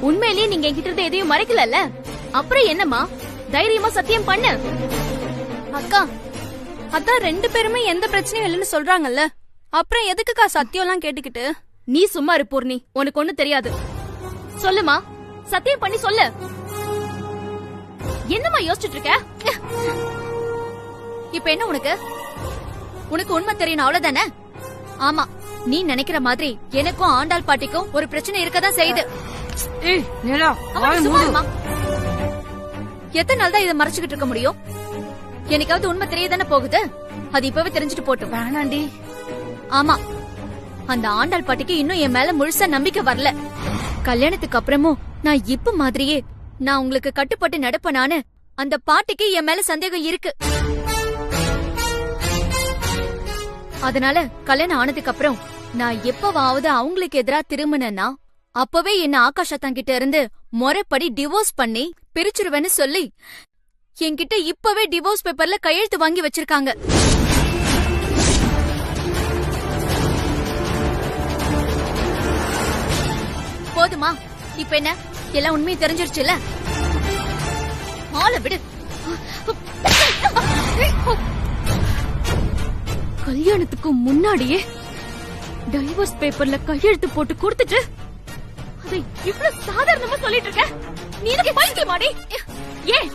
உண்மையிலேயே நீங்க என்கிட்ட இருந்து எதையும் மறைக்கலல்ல, அப்புறம் என்னம்மா? தைரியமா சத்தியம் பண்ணு. அக்கா, அதான் 2 பேருமே எந்த பிரச்சனையும் இல்லைன்னு சொல்றாங்கல்ல, அப்புறம் எதுக்குக்கா சத்தியம் எல்லாம் கேட்டுக்கிட்டு? நீ சும்மா இரு பூர்ணி, உனக்கு ஒண்ணு தெரியாது. சொல்லுமா, சத்தியம் பண்ணி சொல்லு. என்னம்மா யோசிச்சுட்டு இருக்க? இப்ப என்ன உனக்கு? உனக்கு உண்மை தெரியணும் அவ்வளவுதானே? ஆமா, நீ நினைக்கிற மாதிரி எனக்கும் ஆண்டாள் பாட்டிக்கும் ஒரு பிரச்சனை இருக்கதான் செய்யுது. எத்தனை நாள் தான் இதை மறைச்சுக்கிட்டு இருக்க முடியும்? எனக்காவது உண்மை தெரியதானே போகுது. அது இப்பவே தெரிஞ்சுட்டு போட்டும். வேணாண்டி. ஆமா, அந்த ஆண்டாள் பாட்டிக்கு இன்னும் என் மேல முழுசா நம்பிக்கை வரல. கல்யாணத்துக்கு அப்புறமும் நான் இப்ப மாதிரியே நான் உங்களுக்கு கட்டுப்பட்டு நடப்பனானு அந்த பாட்டிக்கு என் மேல சந்தேகம் இருக்கு. அதனால கல்யாணம் ஆனதுக்கு அப்புறம் நான் எப்பவாவது அவங்களுக்கு எதிரா திரும்பினா அப்பவே என்ன ஆகாஷ் அத்தான் கிட்ட இருந்து முறைப்படி டிவோர்ஸ் பண்ணி பிரிச்சிருவேன்னு சொல்லி என்கிட்ட இப்பவே டிவோர்ஸ் பேப்பர்ல கையெழுத்து வாங்கி வச்சிருக்காங்க. போதுமா? இப்ப என்ன, எல்லாம் உண்மையை தெரிஞ்சிருச்சுல? ஆள விடு. கல்யாணத்துக்கு முன்னாடியே டைவர்ஸ் பேப்பர்ல கையெழுத்து போட்டு கொடுத்துட்டு அதை இவ்வளவு சாதாரணமா சொல்லிட்டு இருக்க? நீ எனக்கு பைத்தியமாடி? ஏன்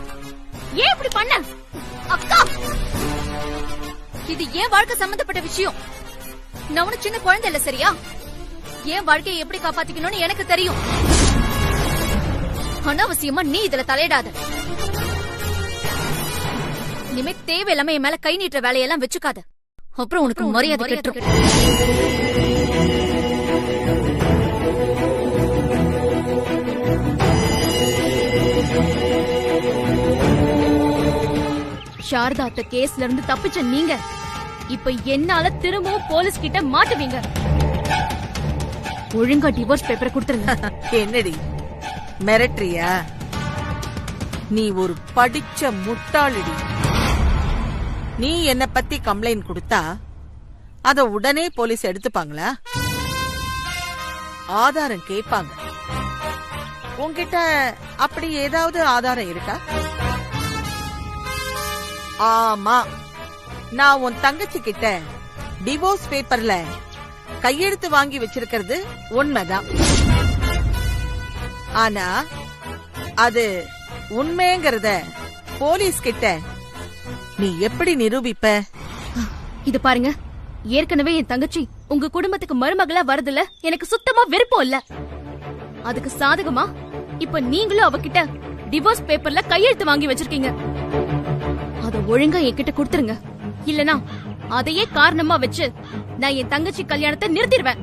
இப்படி பண்ண? அக்கா, இது என் வாழ்க்கை சம்பந்தப்பட்ட விஷயம். நான் உனக்கு சின்ன குழந்தை இல்ல, சரியா? என் வாழ்க்கையை எப்படி காப்பாத்திக்கணும்னு எனக்கு தெரியும். அனாவசியமா நீ இதுல தலையிடாத. இனிமே தேவையில்லாம என் மேல கை நீட்டுற வேலையெல்லாம் வச்சுக்காத. அப்புறம் உனக்கு மரியாதை கெட்டுரும். சாரதா அத்தை கேஸ்ல இருந்து தப்பிச்ச நீங்க இப்ப என்னால திரும்பவும் போலீஸ் கிட்ட மாட்டுவீங்க. ஒழுங்கா டிவோர்ஸ் பேப்பரை கொடுத்துருங்க. என்னடி மிரட்டுறியா? நீ ஒரு படிச்ச முட்டாளிடி. நீ என்ன பத்தி கம்ப்ளைண்ட் கொடுத்தா அத உடனே போலீஸ் எடுத்துப்பாங்களா? ஆதாரம் கேட்பாங்க. உன்கிட்ட அப்படி ஏதாவது ஆதாரம் இருக்கா? ஆமா, நான் உன் தங்கச்சி கிட்ட டிவோர்ஸ் பேப்பர்ல கையெழுத்து வாங்கி வச்சிருக்கிறது உண்மைதான். ஆனா அது உண்மைங்கிறத போலீஸ் கிட்ட நீ எப்படி நிரூபிப்ப? இது பாருங்க, ஏற்கனவே என் தங்கச்சி உங்க குடும்பத்துக்கு மருமகளா வருதுல, எனக்கு சுத்தமா விருப்பம் இல்ல. அதுக்கு சாதகமா இப்ப நீங்களும் அவகிட்ட டிவோர்ஸ் பேப்பர்ல கையெழுத்து வாங்கி வச்சிருக்கீங்க. அத ஒழுங்கா என்கிட்ட கொடுத்துருங்க. இல்லனா அதையே காரணமா வச்சு நான் என் தங்கச்சி கல்யாணத்தை நிறுத்திடுவேன்.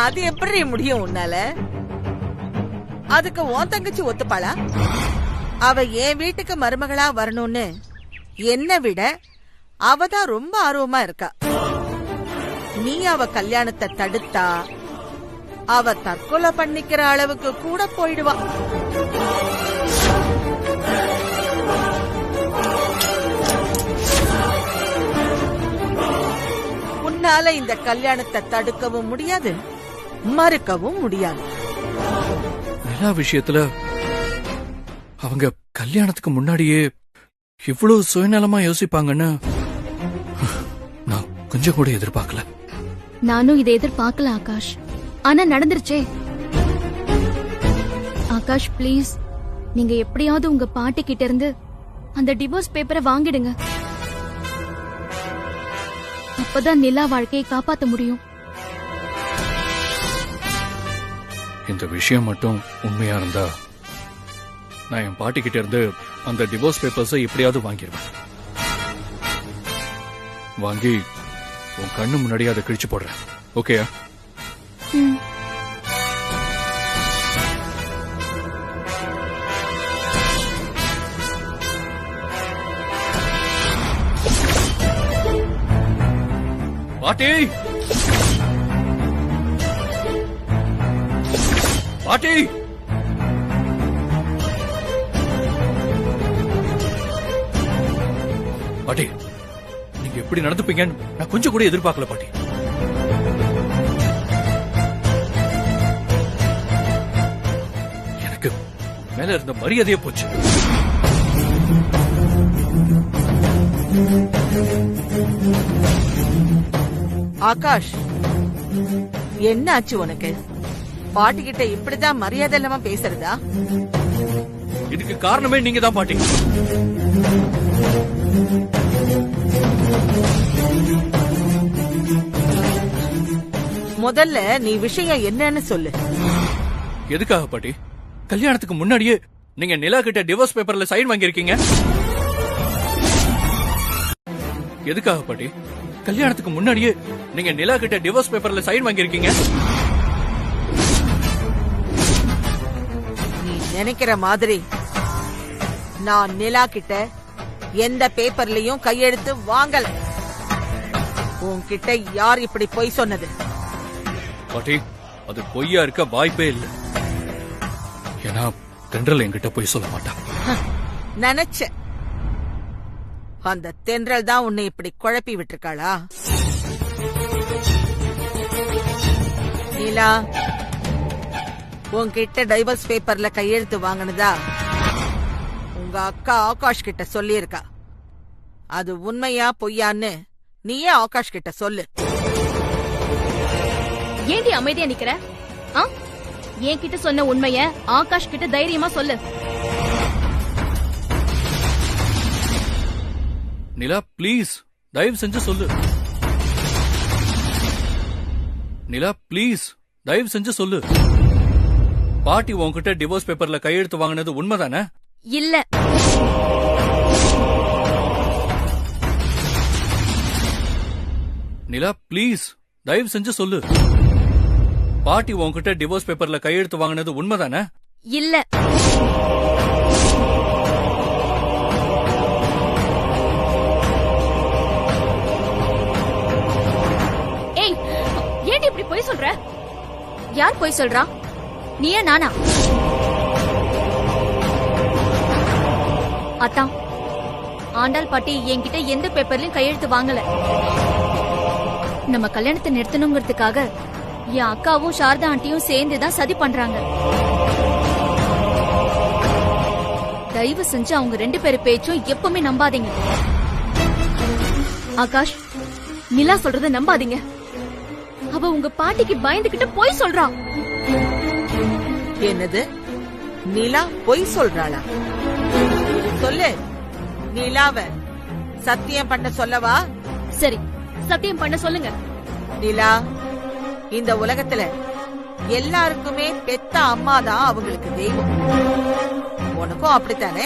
அது எப்படி முடியும் உன்னால? அதுக்கு உன் தங்கச்சி ஒத்துப்பாளா? அவ என் வீட்டுக்கு மருமகளா வரணும்னு என்னை விட அவதான் ரொம்ப ஆர்வமா இருக்கா. நீ அவ கல்யாணத்தை தடுத்தா அவ தற்கொலை பண்ணிக்கிற அளவுக்கு கூட போயிடுவா. உன்னால இந்த கல்யாணத்தை தடுக்கவும் முடியாது, மறுக்கவும் முடியாது. எல்லா விஷயத்துல அவங்க கல்யாணத்துக்கு முன்னாடியே இவ்வளவு சுயநலமா யோசிப்பாங்கன்னு நான் கொஞ்சம் கூட எதிர்பார்க்கல. நானும் இதை எதிர்பார்க்கல ஆகாஷ். ஆனா நடந்துருச்சே. ஆகாஷ் ப்ளீஸ், நீங்க எப்படியாவது உங்க பாட்டி கிட்ட இருந்து அந்த டிவோர்ஸ் பேப்பரை வாங்கிடுங்க. அப்பதான் நிலா வாழ்க்கையை காப்பாத்த முடியும். இந்த விஷயம் மட்டும் உண்மையா இருந்தா நான் என் பாட்டி கிட்ட இருந்து அந்த டிவோர்ஸ் பேப்பர்ஸை எப்படியாவது வாங்கிடுவேன். வாங்கி உன் கண்ணு முன்னாடியே அதை கிழிச்சு போடுறேன். ஓகேயா? பாட்டி, பாட்டி, பாட்டி நீங்க எப்படி நடந்துப்பீங்கன்னு நான் கொஞ்சம் கூட எதிர்பார்க்கல பாட்டி. எனக்கு மேல இருந்த மரியாதையே போச்சு. ஆகாஷ், என்ன ஆச்சு உனக்கு? பாட்டி கிட்ட இப்படிதான் மரியாதை இல்லாம பேசுறதா? இதுக்கு காரணமே நீங்க தான் பாட்டி. முதல்ல நீ விஷயம் என்னன்னு சொல்லு. எதுக்காக பாட்டி கல்யாணத்துக்கு முன்னாடியே நீங்க நிலா கிட்ட டிவோர்ஸ் பேப்பர்ல சைன் வாங்கியிருக்கீங்க? எதுக்காக பாட்டி கல்யாணத்துக்கு முன்னாடியே நீங்க நிலா கிட்ட டிவோர்ஸ் பேப்பர்ல சைன் வாங்கியிருக்கீங்க? நீ நினைக்கிற மாதிரி நான் நிலா கிட்ட எந்த பேப்பர்லயும் கையெழுத்து வாங்கல. உன்கிட்ட யார் இப்படி பொய் சொன்னது? பாட்டி அது பொய்யா இருக்க வாய்ப்பே இல்லை. ஏன்னா தென்றல் என்கிட்ட பொய் சொல்ல மாட்டான். நினைச்ச அந்த தென்றல் தான் உன்னை இப்படி குழப்பி விட்டுருக்காளா? நீலா உன்கிட்ட டைவர்ஸ் பேப்பர்ல கையெழுத்து வாங்கினதா உங்க அக்கா ஆகாஷ் கிட்ட சொல்லியிருக்கா. அது உண்மையா பொய்யான்னு நீயே ஆகாஷ் கிட்ட சொல்லு. ஏண்டி அமைதியா நிக்கிற? என்கிட்ட சொன்ன உண்மைய ஆகாஷ் கிட்ட தைரியமா சொல்லு. நிலா ப்ளீஸ் தயவு செஞ்சு சொல்லு. நிலா ப்ளீஸ் தயவு செஞ்சு சொல்லு. பாட்டி உன்கிட்ட டிவோர்ஸ் பேப்பர்ல கையெழுத்து வாங்கினது உண்மைதானே? இல்ல. நிலா ப்ளீஸ் தயவு செஞ்சு சொல்லு. பாட்டி உன்கிட்ட டிவோர்ஸ் பேப்பர்ல கையெழுத்து வாங்கினது உண்மைதானே? இல்ல. ஏய், ஏன்டி இப்படி பொய் சொல்ற? யார் பொய் சொல்றா? நீயா நானா? அத்தா, ஆண்டாள் பாட்டி என்கிட்ட எந்த பேப்பர்லயும் கையெழுத்து வாங்கல. நம்ம கல்யாணத்தை நிறுத்தணுங்கிறதுக்காக என் அக்காவும் சாரதா ஆண்டியும் சேர்ந்துதான் சதி பண்றாங்க. தயவு செஞ்சு அவங்க 2 பேரு பேச்சும் எப்பவுமே நம்பாதீங்க. ஆகாஷ், நிலா சொல்றத நம்பாதீங்க. அவ உங்க பாட்டிக்கு பயந்துகிட்டு பொய் சொல்றா. என்னது? நிலா பொய் சொல்றாளா? சொல்லு. நிலாவ சத்தியம் பண்ண சொல்லவா? சரி, சத்தியம் பண்ண சொல்லுங்க. நிலா, இந்த உலகத்துல எல்லாருக்குமே பெத்த அம்மாதான் அவங்களுக்கு தெய்வம். உனக்கும் அப்படித்தானே?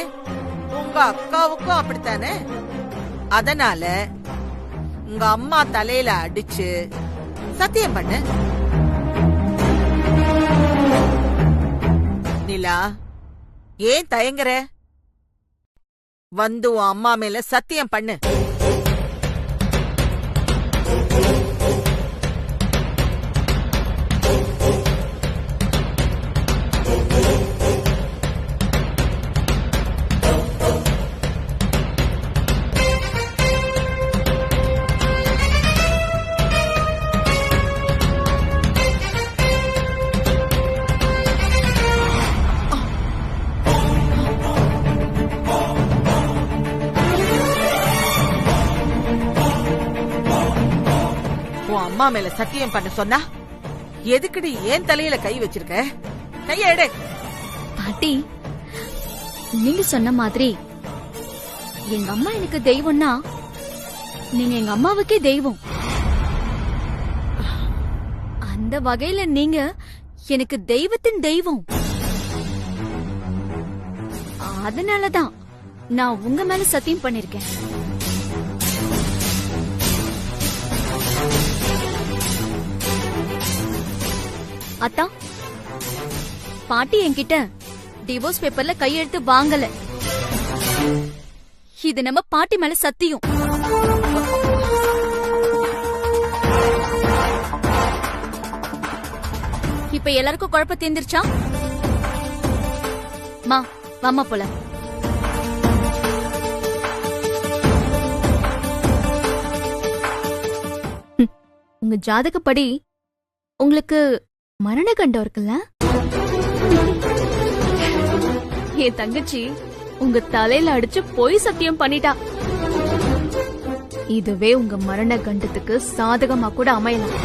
உங்க அக்காவுக்கும் அப்படித்தானே? அதனால உங்க அம்மா தலையில அடிச்சு சத்தியம் பண்ணு. நிலா, ஏன் தயங்குற? வந்து உன் அம்மா மேல சத்தியம் பண்ணு. அம்மா மேல சத்தியம் பண்ண சொன்னா எதுக்குடி ஏன் தலையில கை வச்சிருக்க? கைய எடு. பாட்டி, நீங்க சொன்ன மாதிரி எங்க அம்மா எனக்கு தெய்வம்னா நீங்க எங்க அம்மாவுக்கே தெய்வம். அந்த வகையில நீங்க எனக்கு தெய்வத்தின் தெய்வம். அதனாலதான் நான் உங்க மேல சத்தியம் பண்ணிருக்கேன். அத்தா, பாட்டி என்கிட்ட டிவோர்ஸ் பேப்பர்ல கையெழுத்து வாங்கல. இது நம்ம பாட்டி மேல சத்தியம். இப்ப எல்லாருக்கும் குழப்பம் தீர்ந்துருச்சா? மா, வாமா போல. உங்க ஜாதகப்படி உங்களுக்கு மரண கண்டம் இருக்குல்ல? என் தங்கச்சி உங்க தலையில அடிச்சு பொய் சத்தியம் பண்ணிட்டா. இதுவே உங்க மரண கண்டத்துக்கு சாதகமா கூட அமையலாம்.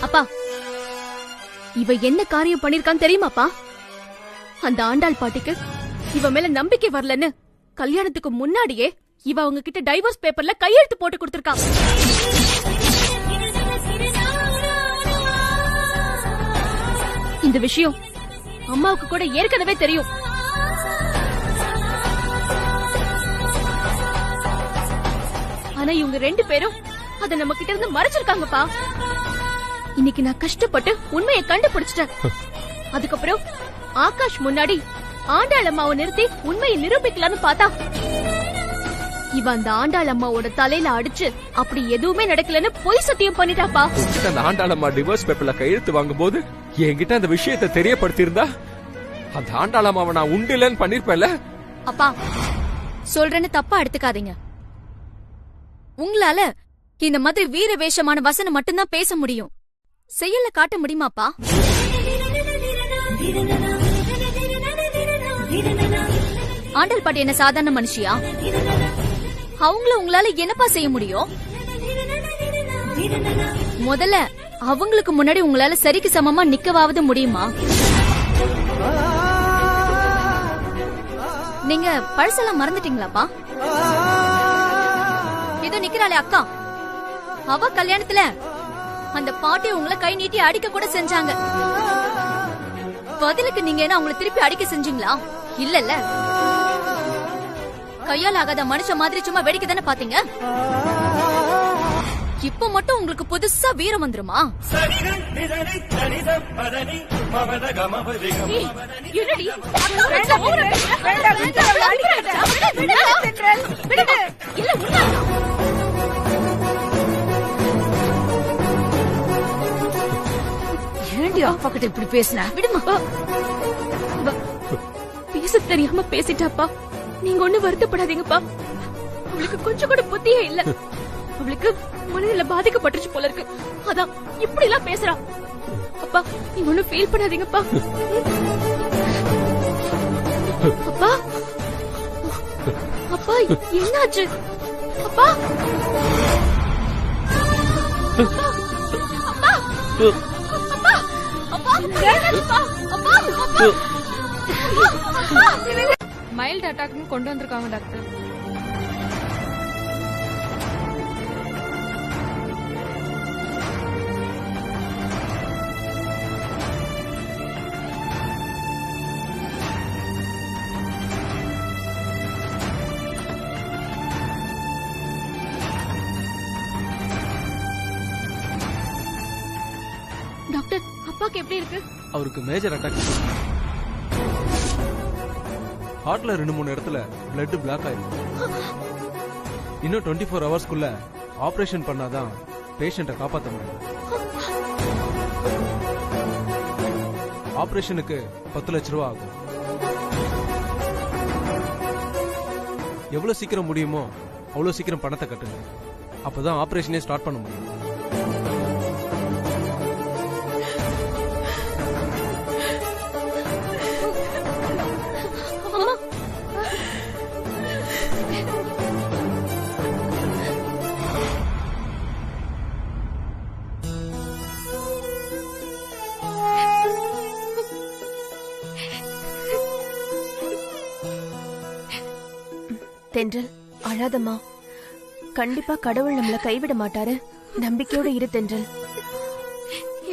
அப்பா, இவ என்ன காரியம் பண்ணிருக்கான்னு தெரியுமாப்பா? அந்த ஆண்டாள் பாட்டிக்கு இவ மேல நம்பிக்கை வரலன்னு கல்யாணத்துக்கு முன்னாடியே இவ அவங்க கிட்ட டைவர்ஸ் பேப்பர்ல கையெழுத்து போட்டு கொடுத்திருக்கா. இந்த விஷயம் அம்மாவுக்கு கூட ஏற்கனவே தெரியும். ஆனா இவங்க 2 பேரும் அத நம்ம கிட்ட இருந்து மறைச்சிருக்காங்கப்பா. இன்னைக்கு நான் கஷ்டப்பட்டு உண்மையை கண்டுபிடிச்சிட்டேன். அதுக்கப்புறம் ஆகாஷ் முன்னாடி ஆண்டாள் அம்மாவை நிறுத்தி உண்மையை நிரூபிக்கலான்னு பார்த்தா இவ அந்த ஆண்டாள் அம்மாவோட தலையில அடிச்சு அப்படி எதுவுமே நடக்கலன்னு பொய் சத்தியம் பண்ணிட்டாப்பா. அந்த ஆண்டாள் அம்மா டிவோர்ஸ் பேப்பர்ல கையெழுத்து வாங்கும் போது என்கிட்ட அந்த விஷயத்தை தெரியப்படுத்தியிருந்தா அந்த ஆண்டாள் அம்மாவை நான் உண்டு இல்லன்னு பண்ணிருப்பேன்ல. அப்பா, சொல்றேன்னு தப்பா எடுத்துக்காதீங்க. உங்களால இந்த மாதிரி வீர வேஷமான வசனம் மட்டும்தான் பேச முடியும், செயல்ல காட்ட முடியுமாப்பா? ஆண்டாள் பாட்டி என்ன சாதாரண மனுஷியா? அவங்கள உங்களால என்னப்பா செய்ய முடியும்? முதல்ல அவங்களுக்கு முன்னாடி உங்களால சரிக்கு சமமா நிக்கவாவது முடியுமா? நீங்க பழசெல்லாம் மறந்துட்டீங்களாப்பா? இதோ நிக்கிறாளே அக்கா, அவ கல்யாணத்துல அந்த பாட்டி உங்களை கை நீட்டி அடிக்க கூட செஞ்சாங்க. பதிலுக்கு நீங்க என்ன அவங்களை திருப்பி அடிக்க செஞ்சீங்களா? இல்லல்ல. கையால் ஆகாத மனுஷ மாதிரி சும்மா வேடிக்கை தானே பாத்தீங்க. இப்ப மட்டும் உங்களுக்கு புதுசா வீரம் வந்துருமா? ஏண்டி அப்பா கிட்ட இப்படி பேசின? விடுமா, பேச தெரியாம பேசிட்டாப்பா. நீங்க ஒண்ணு வருத்தப்படாதீங்கப்பா. அவளுக்கு கொஞ்சம் கூட புத்தியே இல்ல. அவளுக்கு மனநில பாதிக்கப்பட்டுச்சு போல இருக்கு, அதான் இப்படி எல்லாம் பேசுறா. அப்பா, நீங்க ஒண்ணு ஃபீல் பண்ணாதீங்கப்பா. அப்பா, அப்பா என்னாச்சு? அப்பா, அப்பா, அப்பா, அப்பா, அப்பா, அப்பா, மைல்ட் அட்டாக்னு கொண்டு வந்திருக்காங்க டாக்டர். டாக்டர், அப்பாக்கு எப்படி இருக்கு? அவருக்கு மேஜர் அட்டாக். ஹார்ட்ல 2-3 இடத்துல பிளட் பிளாக் ஆயிருக்கு. இன்னும் 24 ஹவர்ஸ்க்குள்ள ஆபரேஷன் பண்ணாதான் பேஷண்ட்டை காப்பாற்ற முடியும். ஆபரேஷனுக்கு 10 லட்சம் ரூபா ஆகும். எவ்வளவு சீக்கிரம் முடியுமோ அவ்வளவு சீக்கிரம் பணத்தை கட்டுங்க. அப்பதான் ஆபரேஷனே ஸ்டார்ட் பண்ண முடியும். தென்றல், அழாதம்மா. கண்டிப்பா கடவுள் நம்மள கைவிட மாட்டாரு. நம்பிக்கையோட இரு தென்றல்.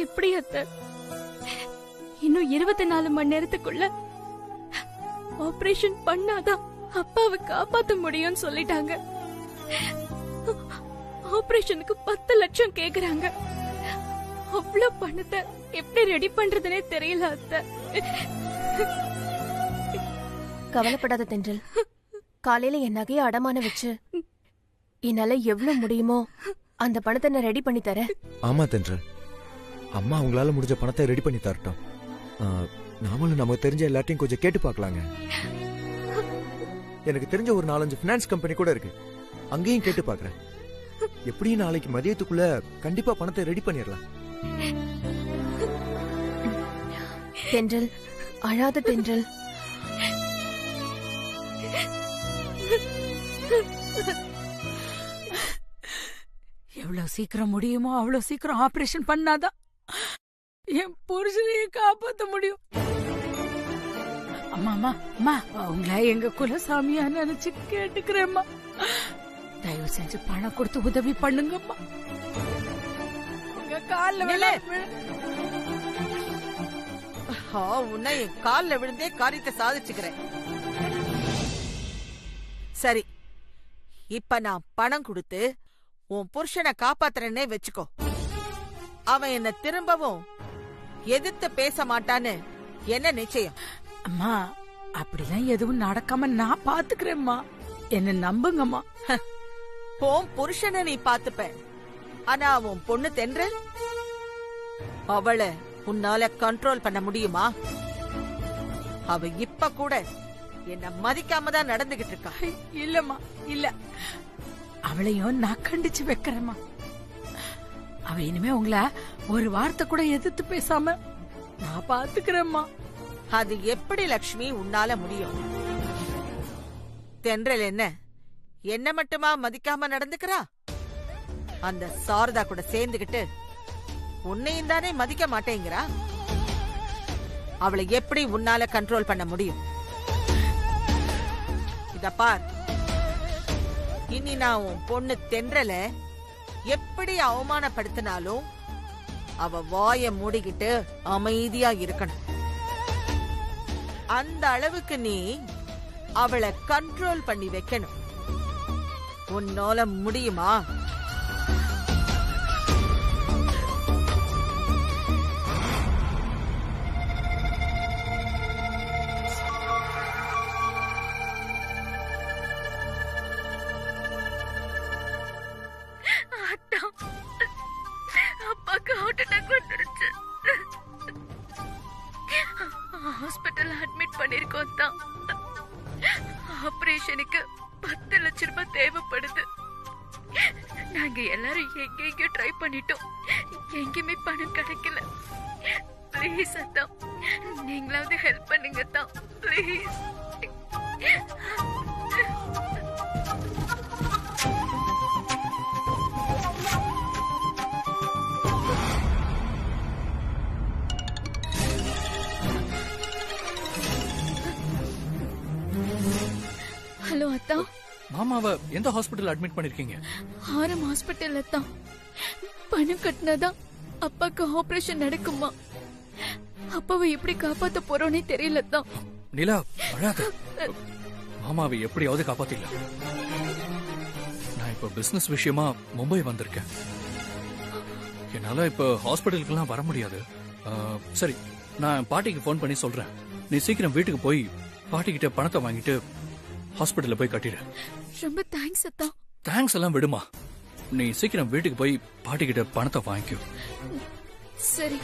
எப்படி அத்தை? இன்னும் 24 மணி நேரத்துக்குள்ள ஆபரேஷன் பண்ணாதான் அப்பாவை காப்பாத்த முடியும்னு சொல்லிட்டாங்க. ஆபரேஷனுக்கு 10 லட்சம் கேக்குறாங்க. அவ்வளவு பணத்தை எப்படி ரெடி பண்றதுனே தெரியல அத்தை. கவலைப்படாத தென்றல். காலையில என் நகையை அடமான வச்சு என்னால எவ்வளவு முடியுமோ அந்த பணத்தை நான் ரெடி பண்ணி தரேன். ஆமா தென்றல், அம்மா அவங்களால முடிஞ்ச பணத்தை ரெடி பண்ணி தரட்டும். நாமளும் நமக்கு தெரிஞ்ச எல்லாத்தையும் கொஞ்சம் கேட்டு பார்க்கலாங்க. எனக்கு தெரிஞ்ச ஒரு 4-5 ஃபினான்ஸ் கம்பெனி கூட இருக்கு, அங்கேயும் கேட்டு பார்க்கறேன். எப்படியும் நாளைக்கு மதியத்துக்குள்ள கண்டிப்பா பணத்தை ரெடி பண்ணிடலாம். தென்றல், அழாத தென்றல். எவ்வளவு சீக்கிரம் முடியுமோ அவ்வளவு சீக்கிரம் ஆபரேஷன் பண்ணாதான் என் புருஷனையே காப்பாத்த முடியும். அம்மா அம்மா அம்மா, உங்களை எங்க குலசாமியா நினைச்சு கேட்டுக்கிறேம்மா. தயவு செஞ்சு பணம் கொடுத்து உதவி பண்ணுங்கம்மா. உங்க கால்ல உன்னை என் கால்ல விழுந்தே காரியத்தை சாதிச்சுக்கிறேன். சரி, இப்ப நான் பணம் கொடுத்து உன் புருஷனை காப்பாத்துறேன்னே வச்சுக்கோ. அவன் என்ன திரும்பவும் எதிர்த்து பேச மாட்டான்னு என்ன நிச்சயம்? அம்மா, அப்படிலாம் எதுவும் நடக்காம நான் பாத்துக்கிறேம்மா, என்ன நம்புங்கம்மா. உன் புருஷனை நீ பாத்துப்ப, ஆனா உன் பொண்ணு தென்றல், அவளை உன்னால கண்ட்ரோல் பண்ண முடியுமா? அவ இப்ப கூட என்ன மதிக்காம தான் நடந்துகிட்டு இருக்கா. இல்லம்மா இல்ல, அவளையும் நான் கண்டிச்சு வைக்கிறேம்மா. அவ இனிமே உங்களை ஒரு வார்த்தை கூட எதிர்த்து பேசாம நான் பாத்துக்கிறேம்மா. அது எப்படி லக்ஷ்மி உன்னால முடியும்? தென்றல் என்ன மட்டுமா மதிக்காம நடந்துக்கிறா? அந்த சாரதா கூட சேர்ந்துகிட்டு உன்னையும் தானே மதிக்க மாட்டேங்கிறா. அவளை எப்படி உன்னால கண்ட்ரோல் பண்ண முடியும்? இத பார், இனி நான் உன் பொண்ணு தென்றல எப்படி அவமானப்படுத்தினாலும் அவ வாய மூடிக்கிட்டு அமைதியா இருக்கணும். அந்த அளவுக்கு நீ அவளை கண்ட்ரோல் பண்ணி வைக்கணும். உன்னால முடியுமா? அப்பாக்கு ஹார்ட் அட்டாக் வந்துருச்சு. ஹாஸ்பிட்டல் அட்மிட் பண்ணிருக்கோம் தான். ஆபரேஷனுக்கு 10 லட்சம் ரூபாய் தேவைப்படுது. நாங்க எல்லாரும் எங்கெங்கயோ ட்ரை பண்ணிட்டோம், எங்கேயுமே பணம் கிடைக்கல. ப்ளீஸ் அத்தா, நீங்களாவது ஹெல்ப் பண்ணுங்க தான், ப்ளீஸ். ஹலோ அத்தா. மாமாவை எந்த ஹாஸ்பிட்டல் அட்மிட் பண்ணிருக்கீங்க? ஆரம் ஹாஸ்பிட்டல்ல தான். பணம் கட்டினாதான் அப்பாக்கு ஆபரேஷன் நடக்குமா? அப்பாவை எப்படி காப்பாத்த போறோன்னே தெரியல தான். நிலா, அழாத. மாமாவை எப்படியாவது காப்பாத்திடலாம். நான் இப்ப பிசினஸ் விஷயமா மும்பை வந்திருக்கேன். என்னால இப்ப ஹாஸ்பிட்டலுக்குலாம் வர முடியாது. சரி, நான் பாட்டிக்கு போன் பண்ணி சொல்றேன். நீ சீக்கிரம் வீட்டுக்கு போய் பாட்டி கிட்ட பணத்தை வாங்கிட்டு ஹாஸ்பிட்டல்ல போய் கட்டிடு. ரொம்ப தேங்க்ஸ் அத்தா. தேங்க்ஸ் எல்லாம் விடுமா, நீ சீக்கிரம் வீட்டுக்கு போய் பாட்டி கிட்ட பணத்தை வாங்கிக்கோ. சரி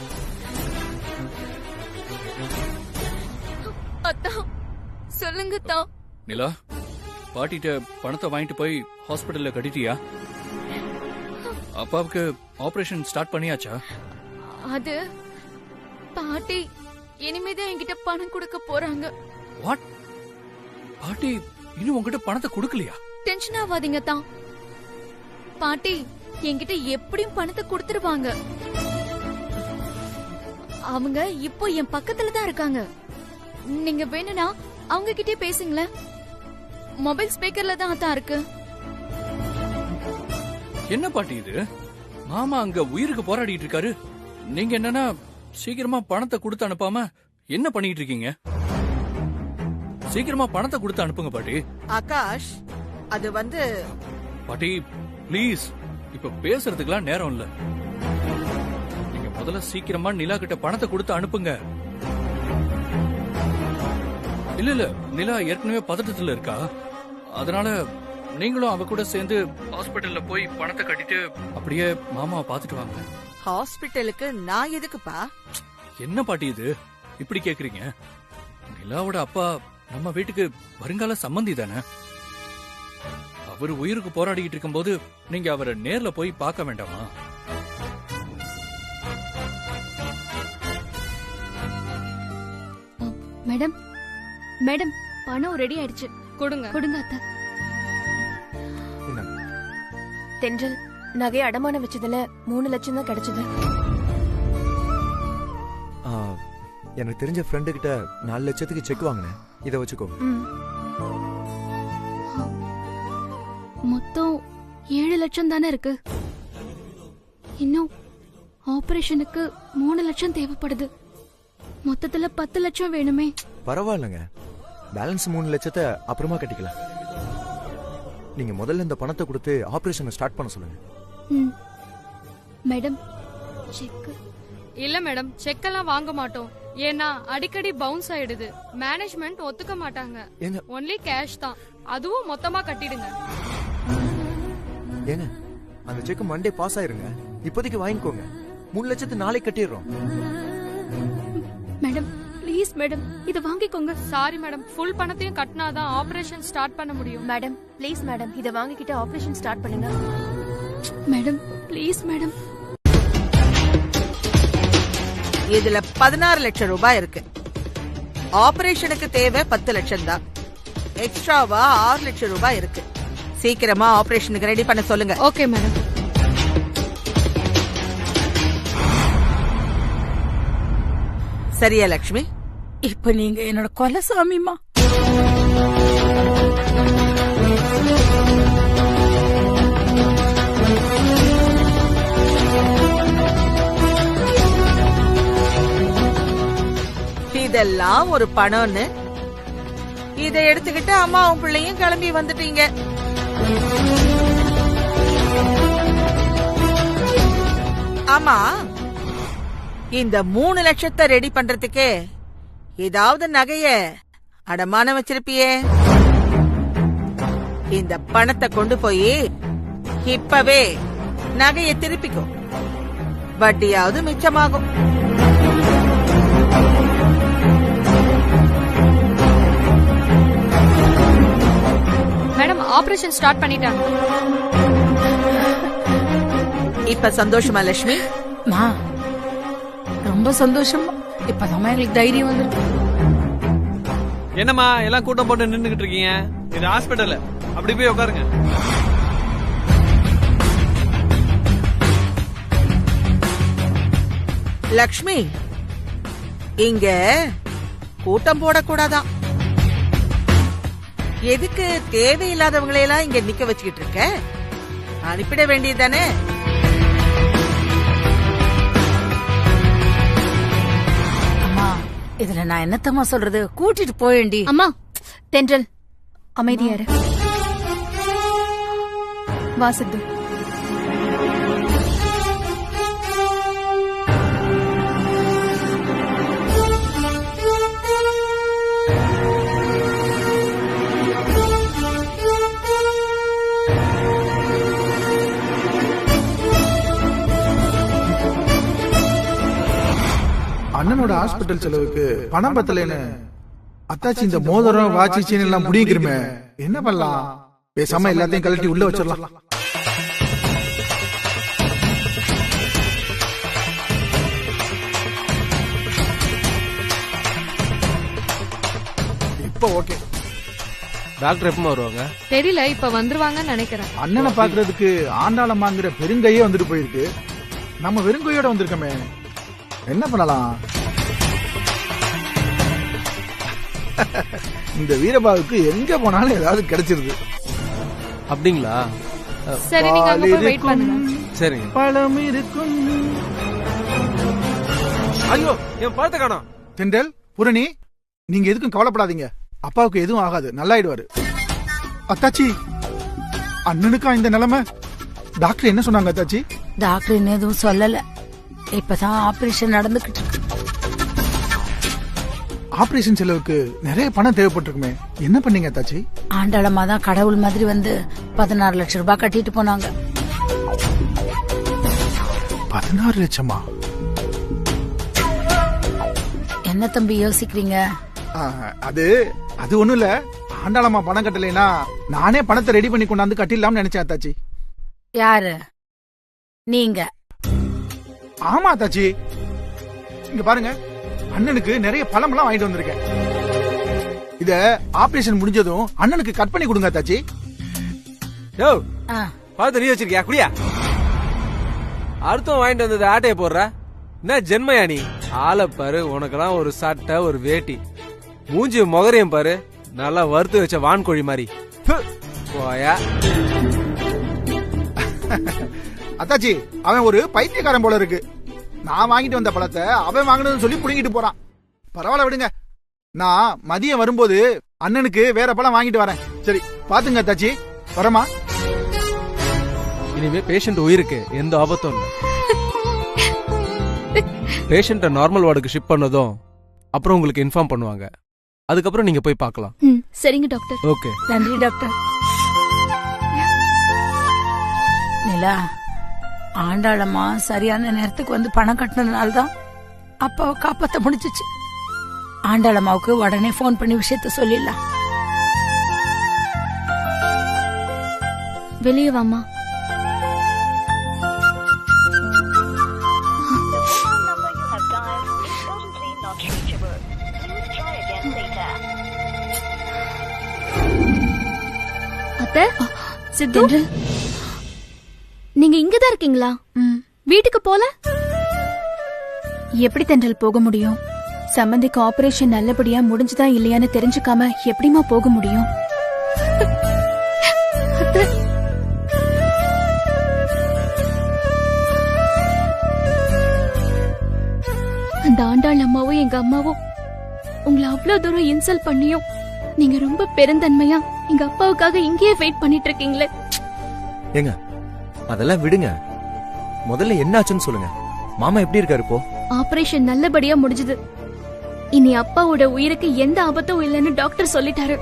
அத்தா, சொல்லுங்க அத்தா. நிலா, பாட்டிட்ட பணத்தை வாங்கிட்டு போய் ஹாஸ்பிட்டல்ல கட்டிட்டியா? அப்பாவுக்கு ஆபரேஷன் ஸ்டார்ட் பண்ணியாச்சா? அது பாட்டி இனிமேதான் என்கிட்ட பணம் கொடுக்க போறாங்க. வாட்? பாட்டி இன்னும் உங்ககிட்ட பணத்தை கொடுக்கலையா? டென்ஷன் ஆகாதீங்க தான். பாட்டி என்கிட்ட எப்படியும் பணத்தை கொடுத்துருவாங்க. அவங்க இப்போ என் பக்கத்துல தான் இருக்காங்க. நீங்க வேணும்னா அவங்க கிட்டே பேசுங்களேன். மொபைல் ஸ்பீக்கர்ல தான் அதான் இருக்கு. என்ன பாட்டி இது? மாமா அங்க உயிருக்கு போராடிட்டு இருக்காரு, நீங்க என்னன்னா சீக்கிரமா பணத்தை கொடுத்து அனுப்பாம என்ன பண்ணிட்டு இருக்கீங்க? சீக்கிரமா பணத்தை கொடுத்து அனுப்புங்க பாட்டி. ஆகாஷ், அது பாட்டி ப்ளீஸ், இப்ப பேசுறதுக்குலாம் நேரம் இல்ல. நீங்க முதல்ல சீக்கிரமா நிலா கிட்ட பணத்தை கொடுத்து அனுப்புங்க. இல்ல நிலா ஏற்கனவே பதட்டத்துல இருக்கா, அதனால நீங்களும் அவ கூட சேர்ந்து ஹாஸ்பிட்டல்ல போய் பணத்தை கட்டிட்டு அப்படியே மாமாவை பாத்துட்டு வாங்க. ஹாஸ்பிட்டலுக்கு நான் எதுக்குப்பா? என்ன பாட்டி இது? இப்படி கேக்குறீங்க? நிலாவோட அப்பா நம்ம வீட்டுக்கு வருங்கால சம்பந்தி தானே. அவரு உயிருக்கு போராடிக்கிட்டு இருக்கும்போது நீங்க அவரை நேர்ல போய் பார்க்க வேண்டாமா? மேடம் மேடம், பணம் ரெடி ஆயிடுச்சு. கொடுங்க கொடுங்க அத்தை. தென்றல் நகையை அடமானம் வச்சதுல 3 லட்சம் தான் கிடைச்சது. எனக்கு தெரிஞ்ச ஃப்ரெண்டு கிட்ட 4 லட்சத்துக்கு செக் வாங்கினேன். இதை வச்சுக்கோ. மொத்தம் 7 லட்சம் தானே இருக்கு. இன்னும் ஆபரேஷனுக்கு 3 லட்சம் தேவைப்படுது. மொத்தத்துல 10 லட்சம் வேணுமே. பரவாயில்லங்க, பேலன்ஸ் 3 லட்சத்தை அப்புறமா கட்டிக்கலாம். நீங்க முதல்ல இந்த பணத்தை கொடுத்து ஆபரேஷனை ஸ்டார்ட் பண்ண சொல்லுங்க. மேடம், செக் இல்ல மேடம், செக் எல்லாம் வாங்க மாட்டோம். ஏன்னா அடிக்கடி பவுன்ஸ் ஆயிடுது. மேனேஜ்மெண்ட் ஒத்துக்க மாட்டாங்க. ஒன்லி கேஷ் தான், அதுவும் மொத்தமா கட்டிடுங்க. ஏங்க, அந்த செக் மண்டே பாஸ் ஆயிருங்க. இப்போதைக்கு வாங்கிக்கோங்க. 3 லட்சத்தை நாளைக்கு கட்டிடுறோம். மேடம் ப்ளீஸ் மேடம், இத வாங்கிக்கோங்க. சாரி மேடம், ஃபுல் பணத்தையும் கட்டினாதான் ஆபரேஷன் ஸ்டார்ட் பண்ண முடியும். மேடம் ப்ளீஸ் மேடம், இத வாங்கிக்கிட்டு ஆபரேஷன் ஸ்டார்ட் பண்ணுங்க. Madam please madam. இதுல 16 லட்சம் ரூபாய் இருக்கு. ஆபரேஷனுக்கு தேவை 10 லட்சம் தான். எக்ஸ்ட்ராவா 6 லட்சம் ரூபாய் இருக்கு. சீக்கிரமா ஆபரேஷனுக்கு ரெடி பண்ண சொல்லுங்க. Okay madam. சரியா லட்சுமி? இப்ப நீங்க என்னோட கொலசாமிமா. இதெல்லாம் ஒரு பணம்னு இதை எடுத்துக்கிட்டு அம்மாவும் பிள்ளையும் கிளம்பி வந்துட்டீங்க. ஆமா, இந்த 3 லட்சத்தை ரெடி பண்றதுக்கே ஏதாவது நகைய அடமானம் வச்சிருப்பியே. இந்த பணத்தை கொண்டு போய் இப்பவே நகையை திருப்பிக்கும். வட்டியாவது மிச்சமாகும். மேடம், ஆபரேஷன் ஸ்டார்ட் பண்ணிட்டாங்க. இப்ப சந்தோஷமா லட்சுமி? மா ரொம்ப சந்தோஷம். இப்பதான் எங்களுக்கு தைரியம் வந்துருக்கு. என்னம்மா எல்லாம் கூட்டம் போட்டு நின்னுகிட்டு இருக்கீங்க? இது ஹாஸ்பிடல், அப்படி போய் உட்காருங்க. லக்ஷ்மி, இங்க கூட்டம் போடக்கூடாதான். எதுக்கு தேவையில்லாதவங்களையெல்லாம் இங்க நிக்க வச்சுக்கிட்டு இருக்க? அனுப்பிட வேண்டியதுதானே? அம்மா, இதுல நான் என்னத்தம்மா சொல்றது? கூட்டிட்டு போயேண்டி. அம்மா, தென்றல் அமைதியாரு. வா சித்து. அண்ணனோட ஹாஸ்பிட்டல் செலவுக்கு பணம் பத்தலைன்னு அத்தாச்சி இந்த மோதிரம் வாட்சி செயின் எல்லாம் முடியுமே. என்ன பண்ணலாம்? பேசாம எல்லாத்தையும் கழட்டி உள்ள வச்சிடலாம். இப்ப ஓகே. டாக்டர் எப்பமா வருவாங்க? தெரியல, இப்ப வந்துருவாங்கன்னு நினைக்கிறேன். அண்ணனை பாக்குறதுக்கு ஆண்டாளமாங்கிற பெருங்கையே வந்துட்டு போயிருக்கு. நம்ம வெறுங்கையோட வந்திருக்கோமே, என்ன பண்ணலாம்? இந்த வீரபாவுக்கு எங்க போனாலும் ஏதாவது கிடைச்சிருது. அப்படிங்களா? சரி, நீங்க அங்க போய் வெயிட் பண்ணுங்க. சரிங்க. பழம் இருக்கும். ஐயோ, என் பழத்தை காணோம். தென்றல், பூரணி, நீங்க எதுக்கும் கவலைப்படாதீங்க. அப்பாவுக்கு எதுவும் ஆகாது, நல்லாயிடுவாரு. அத்தாச்சி, அண்ணனுக்கா இந்த நிலைமை? டாக்டர் என்ன சொன்னாங்க அத்தாச்சி? டாக்டர் என்ன எதுவும் சொல்லல. இப்பதான் ஆபரேஷன் நடந்துகிட்டு இருக்கு. ஆபரேஷன் செலவுக்கு நிறைய பணம் தேவைப்பட்டிருக்குமே, என்ன பண்ணீங்க அத்தாச்சி? ஆண்டாளமா தான் கடவுள் மாதிரி வந்து 16 லட்சம் ரூபாய் கட்டிட்டு போனாங்க. 16 லட்சமா? என்ன என்ன தம்பி யோசிக்கிறீங்க? அது அது ஒண்ணும் இல்ல. ஆண்டாளம்மா பணம் கட்டலைன்னா நானே பணத்தை ரெடி பண்ணி கொண்டாந்து கட்டிடலாம்னு நினைச்சேன் அத்தாச்சி. யாரு நீங்க? ஆமா அத்தாச்சி. இங்க பாருங்க, அண்ணனுக்கு நிறைய பழமெல்லாம் வாங்கிட்டு வந்திருக்கேன். இத ஆபரேஷன் முடிஞ்சதும் அண்ணனுக்கு கட் பண்ணி கொடுங்க அத்தாச்சி. யோ பார்த்து நீ வச்சிருக்கியா? குடியா. அடுத்தும் வாங்கிட்டு வந்தது ஆட்டைய போடுற என்ன ஜென்மையா நீ? ஆளை பாரு, உனக்கெல்லாம் ஒரு சட்டை ஒரு வேட்டி, மூஞ்சி முகரையும் பாரு, நல்லா வறுத்து வச்ச வான்கோழி மாதிரி. போயா. அத்தாச்சி, அவன் ஒரு பைத்தியக்காரன் போல இருக்கு. நான் வாங்கிட்டு வந்த பழத்தை அவன் வாங்கினதுன்னு சொல்லி புடுங்கிட்டு போறான். பரவாயில்ல விடுங்க, நான் மதியம் வரும்போது அண்ணனுக்கு வேற பழம் வாங்கிட்டு வரேன். சரி பாத்துங்க அத்தாச்சி, வரமா? இனிமே பேஷண்ட் உயிருக்கு எந்த ஆபத்தும் இல்லை. பேஷண்ட நார்மல் வார்டுக்கு ஷிஃப்ட் பண்ணதும் அப்புறம் உங்களுக்கு இன்ஃபார்ம் பண்ணுவாங்க. அதுக்கப்புறம் நீங்க போய் பார்க்கலாம். சரிங்க டாக்டர். ஓகே, நன்றி டாக்டர். நிலா, ஆண்டாளம்மா சரியான நேரத்துக்கு வந்து பணம் கட்டினதுனால்தான் அப்பாவை காப்பாத்த முடிஞ்சிச்சு. ஆண்டாளம்மாவுக்கு உடனே போன் பண்ணி விஷயத்த சொல்லிடலாம். வெளியே வாமா. சித்து, நீங்க இங்கதான் இருக்கீங்களா? வீட்டுக்கு போல? எப்படி தென்றல் போக முடியும்? சம்பந்திக்கு ஆபரேஷன் நல்லபடியா முடிஞ்சுதா இல்லையான்னு தெரிஞ்சுக்காம எப்படிமா போக முடியும்? அந்த ஆண்டாள் அம்மாவும் எங்க அம்மாவும் உங்களை அவ்வளவு தூரம் இன்சல்ட் பண்ணியும் நீங்க ரொம்ப பெருந்தன்மையா எங்க அப்பாவுக்காக இங்கேயே வெயிட் பண்ணிட்டு இருக்கீங்களே. ஏங்க அதெல்லாம் விடுங்க, முதல்ல என்னாச்சுன்னு சொல்லுங்க. மாமா எப்படி இருக்காரு இப்போ? ஆபரேஷன் நல்லபடியா முடிஞ்சது. இனி அப்பாவோட உயிருக்கு எந்த ஆபத்தும் இல்லைன்னு டாக்டர் சொல்லிட்டாரு.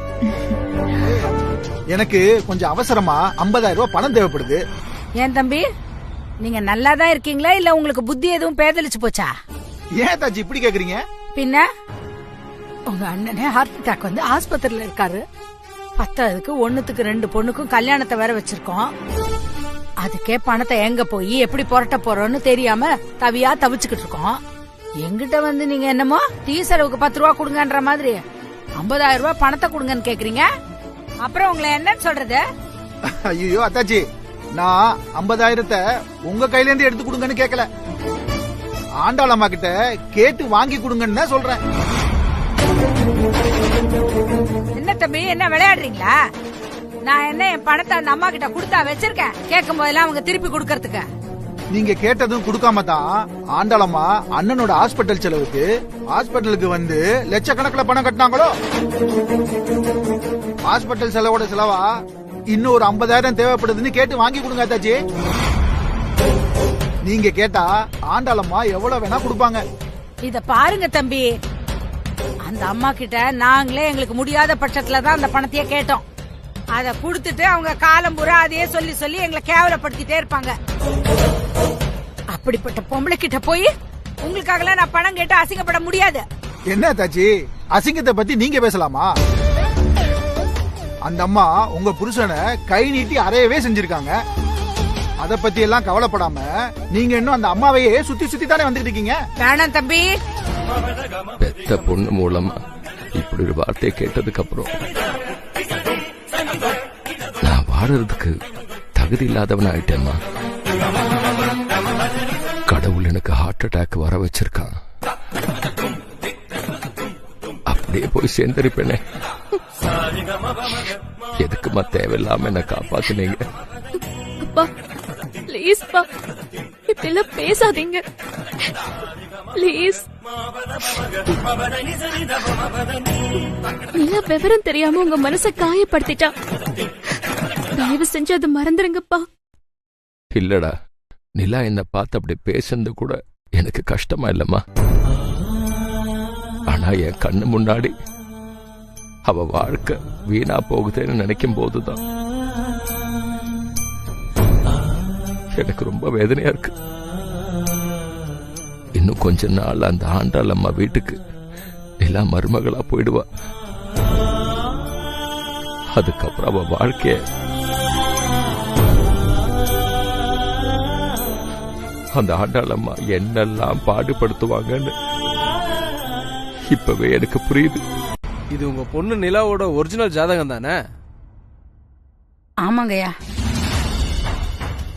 எனக்கு கொஞ்சம் அவசரமா 50,000 ரூபாய் பணம் தேவைப்படுது. ஏன் தம்பி, நீங்க நல்லாதான் இருக்கீங்களா இல்ல உங்களுக்கு புத்தி எதுவும் பேதலிச்சு போச்சா? ஏன் தாச்சி இப்படி கேக்குறீங்க? பின்ன உங்க அண்ணனே ஹார்ட் அட்டாக் வந்து ஆஸ்பத்திரியில இருக்காரு. 10க்கு 1க்கு 2 பொண்ணுக்கும் கல்யாணத்தை வேற வச்சிருக்கோம். அதுக்கே பணத்தை எங்க போய் எப்படி புரட்ட போறோம்னு தெரியாம தவியா தவிச்சுக்கிட்டு இருக்கோம். எங்கிட்ட வந்து நீங்க என்னமோ டீ செலவுக்கு 10 ரூபா கொடுங்கன்ற மாதிரி 50,000 ரூபாய் பணத்தை கொடுங்கன்னு கேக்குறீங்க. அப்புறம் உங்களை என்னன்னு சொல்றது? ஐயோ அத்தாச்சி, நான் 50,000 உங்க கையில இருந்து எடுத்து கொடுங்கன்னு கேட்கல. ஆண்டாளம்மா கிட்ட கேட்டு வாங்கி கொடுங்கன்னு தான் சொல்றேன். என்ன தம்பி, என்ன விளையாடுறீங்களா? நான் என்ன என் பணத்தை அந்த அம்மா கிட்ட கொடுத்தா வச்சிருக்கேன் கேட்கும் போதெல்லாம் அவங்க திருப்பி கொடுக்கறதுக்கு? நீங்க கேட்டதும் கொடுக்காம தான் ஆண்டாளம்மா அண்ணனோட ஹாஸ்பிட்டல் செலவுக்கு ஹாஸ்பிட்டலுக்கு வந்து லட்சக்கணக்கில் பணம் கட்டினாங்களோ. ஹாஸ்பிட்டல் செலவோட செலவா இன்னும் ஒரு 50,000 தேவைப்படுதுன்னு கேட்டு வாங்கி கொடுங்க தாச்சி. நீங்க கேட்டா ஆண்டாளம்மா எவ்வளவு வேணா கொடுப்பாங்க. இத பாருங்க தம்பி, அந்த அம்மா கிட்ட நாங்களே எங்களுக்கு முடியாத பட்சத்துலதான் அந்த பணத்தையே கேட்டோம். அத குடுத்துட்டு அவங்க காலம் பூரா அதையே சொல்லி சொல்லி எங்களை கேவலப்படுத்திட்டே இருப்பாங்க. அப்படிப்பட்ட பொம்பளை கிட்ட போய் உங்களுக்காக நான் பணம் கேட்டு அசிங்கப்பட முடியாது. என்ன தாச்சி, அசிங்கத்தை பத்தி நீங்க பேசலாமா? அந்த அம்மா உங்க புருஷனை கை நீட்டி அறையவே செஞ்சிருக்காங்க. அத பத்தி எல்லாம் கவலைப்படாம நீங்க இன்னும் அந்த அம்மாவையே சுத்தி சுத்தி தானே வந்துட்டு இருக்கீங்க. வேணாம் தம்பி, பெத்த பொண்ணு மூலமா இப்படி ஒரு வார்த்தையை கேட்டதுக்கு அப்புறம் நான் வாழறதுக்கு தகுதி இல்லாதவன் ஆயிட்டேம்மா. கடவுள் எனக்கு ஹார்ட் அட்டாக் வர வச்சிருக்கான். அப்படியே போய் சேர்ந்திருப்பேனே. எதுக்குமா தேவையில்லாம என்ன காப்பாத்தினீங்க? அப்பா ப்ளீஸ் பா, இப்படிலாம் பேசாதீங்க ப்ளீஸ். நீங்க விவரம் தெரியாம உங்க மனசை காயப்படுத்திட்டா. தயவு செஞ்சு அதை மறந்துருங்கப்பா. இல்லடா, நிலா என்ன பார்த்து அப்படி பேசுறது கூட எனக்கு கஷ்டமா இல்லம்மா. ஆனா என் கண்ணு முன்னாடி அவ வாழ்க்கை வீணா போகுதுன்னு நினைக்கும் போதுதான் எனக்கு ரொம்ப வேதனையா இருக்கு. இன்னும் கொஞ்ச நாள் அந்த ஆண்டாள் அம்மா வீட்டுக்கு எல்லாம் மருமகளா போயிடுவா. அதுக்கப்புறம் அவ வாழ்க்கைய அந்த ஆண்டாளம்மா என்னெல்லாம் பாடுபடுத்துவாங்கன்னு இப்பவே எனக்கு புரியுது. இது உங்க பொண்ணு நிலாவோட ஒரிஜினல் ஜாதகம் தானே? ஆமாங்கய்யா.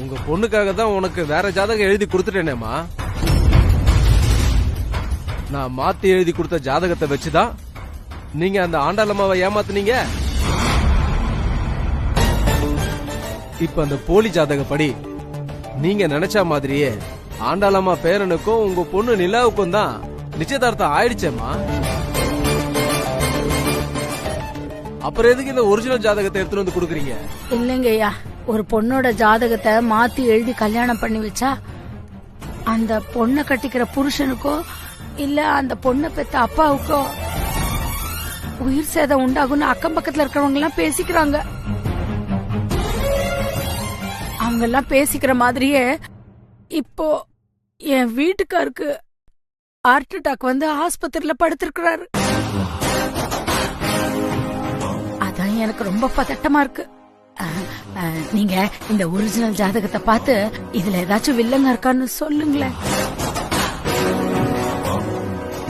உங்க பொண்ணுக்காக தான் உனக்கு வேற ஜாதகம் எழுதி கொடுத்துட்டேனேமா. நான் மாத்தி எழுதி கொடுத்த ஜாதகத்தை வச்சுதான் நீங்க அந்த ஆண்டாளம்மாவை ஏமாத்துனீங்க. இப்ப அந்த போலி ஜாதகப்படி நீங்க நினைச்ச மாதிரியே ஆண்டாளம்மா பேரனுக்கும் உங்க பொண்ணு நிலாவுக்கும் தான் நிச்சயதார்த்தம் ஆயிடுச்சேம்மா. அப்புறம் எதுக்கு இந்த ஒரிஜினல் ஜாதகத்தை எடுத்துட்டு வந்து கொடுக்குறீங்க? இல்லைங்கய்யா, ஒரு பொண்ணோட ஜாதகத்தை மாத்தி எழுதி கல்யாணம் பண்ணி வச்சா அந்த பொண்ணை கட்டிக்கிற புருஷனுக்கோ இல்ல அந்த பொண்ணை பெத்த அப்பாவுக்கோ உயிர் சேதம் உண்டாகும்னு அக்கம் பக்கத்துல இருக்கிறவங்க எல்லாம் பேசிக்கிறாங்க. அவங்க எல்லாம் பேசிக்கிற மாதிரியே இப்போ என் வீட்டுக்காருக்கு ஹார்ட் அட்டாக் வந்து ஆஸ்பத்திரியில படுத்திருக்கிறாரு. அதான் எனக்கு ரொம்ப பதட்டமா இருக்கு. நீங்க இந்த ஒரிஜினல் ஜாதகத்தை பார்த்து இதுல ஏதாச்சும் வில்லங்க இருக்கான்னு சொல்லுங்களேன்.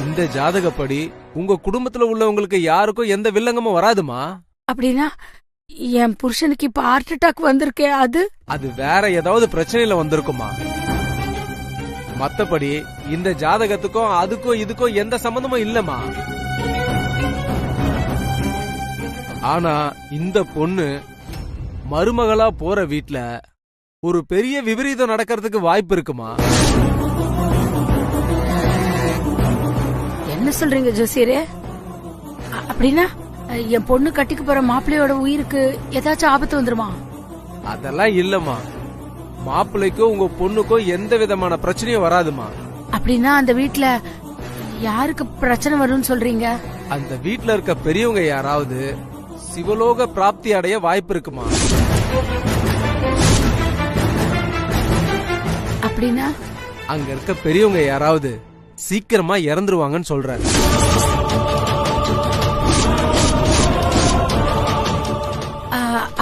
இந்த ஜாதகப்படி உங்க குடும்பத்துல உள்ளவங்களுக்கு யாருக்கும் எந்த வில்லங்கமும் வராதுமா. அப்படின்னா என் புருஷனுக்கு இப்ப ஹார்ட் அட்டாக் வந்திருக்கே, அது வேற ஏதாவது பிரச்சனையில வந்திருக்குமா. மத்தபடி இந்த ஜாதகத்துக்கும் அதுக்கும் இதுக்கும் எந்த சம்பந்தமும் இல்லமா. ஆனா இந்த பொண்ணு மருமகளா போற வீட்ல ஒரு பெரிய விபரீதம் நடக்கிறதுக்கு வாய்ப்பு இருக்குமா. என்ன சொல்றீங்க ஜோசியரே? அப்படின்னா என் பொண்ணு கட்டிக்கு போற மாப்பிள்ளையோட உயிருக்கு ஏதாச்சும் ஆபத்து வந்துருமா? அதெல்லாம் இல்லம்மா. மாப்பிள்ளைக்கோ உங்க பொண்ணுக்கோ எந்த விதமான பிரச்சனையும் வராதுமா. அப்படின்னா அந்த வீட்ல யாருக்கு பிரச்சனை வரும்னு சொல்றீங்க? அந்த வீட்ல இருக்க பெரியவங்க யாராவது சிவலோக பிராப்தி அடைய வாய்ப்பு இருக்குமா. அப்படின்னா அங்க இருக்க பெரியவங்க யாராவது சீக்கிரமா இறந்துருவாங்கன்னு சொல்றாரு.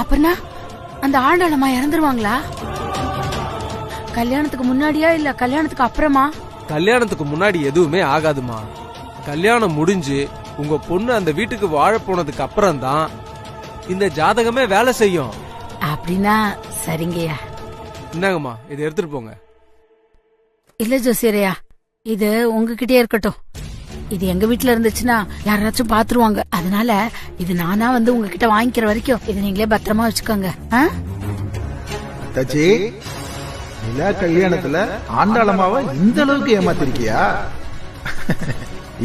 அப்பனா அந்த ஆண்டாளம்மா இறந்துருவாங்களா? கல்யாணத்துக்கு முன்னாடியா இல்ல கல்யாணத்துக்கு அப்புறமா? கல்யாணத்துக்கு முன்னாடி எதுவுமே ஆகாதுமா. கல்யாணம் முடிஞ்சு உங்க பொண்ணு அந்த வீட்டுக்கு வாழ போனதுக்கு அப்புறம் தான் இந்த ஜாதகமே வேலை செய்யும். அப்படின்னா சரிங்கய்யா. என்னங்கம்மா, இதை எடுத்துட்டு போங்க. இல்ல ஜோசியரையா, இது உங்ககிட்டயே இருக்கட்டும். இது எங்க வீட்டுல இருந்துச்சுன்னா யாராச்சும் பாத்துருவாங்க. அதனால இது நானா வந்து உங்ககிட்ட வாங்கிக்கிற வரைக்கும் இது நீங்களே பத்திரமா வச்சுக்கோங்க. தச்சி, நிலா கல்யாணத்துல ஆண்டாளம்மாவை இந்த அளவுக்கு ஏமாத்திருக்கியா?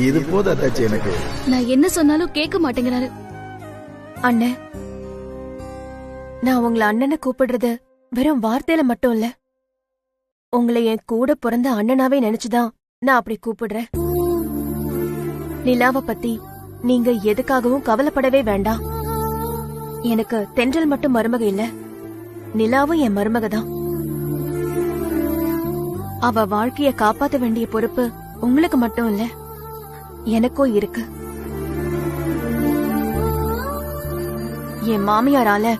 இது போதா தச்சி எனக்கு. நான் என்ன சொன்னாலும் கேட்க மாட்டேங்கிறாரு. அண்ணே, நான் உங்களை அண்ணனை கூப்பிடுறது வெறும் வார்த்தையில மட்டும் இல்ல, உங்களை என் கூட பிறந்த அண்ணனாவே நினைச்சுதான் நான் அப்படி கூப்பிடுறேன். நிலாவை பத்தி நீங்க எதுக்காகவும் கவலைப்படவே வேண்டாம். எனக்கு தென்றல் மட்டும் மருமக இல்ல, நிலாவும் என் மருமக தான். அவ வாழ்க்கைய காப்பாத்த வேண்டிய பொறுப்பு உங்களுக்கு மட்டும் இல்ல, எனக்கும் இருக்கு. என் மாமியாரால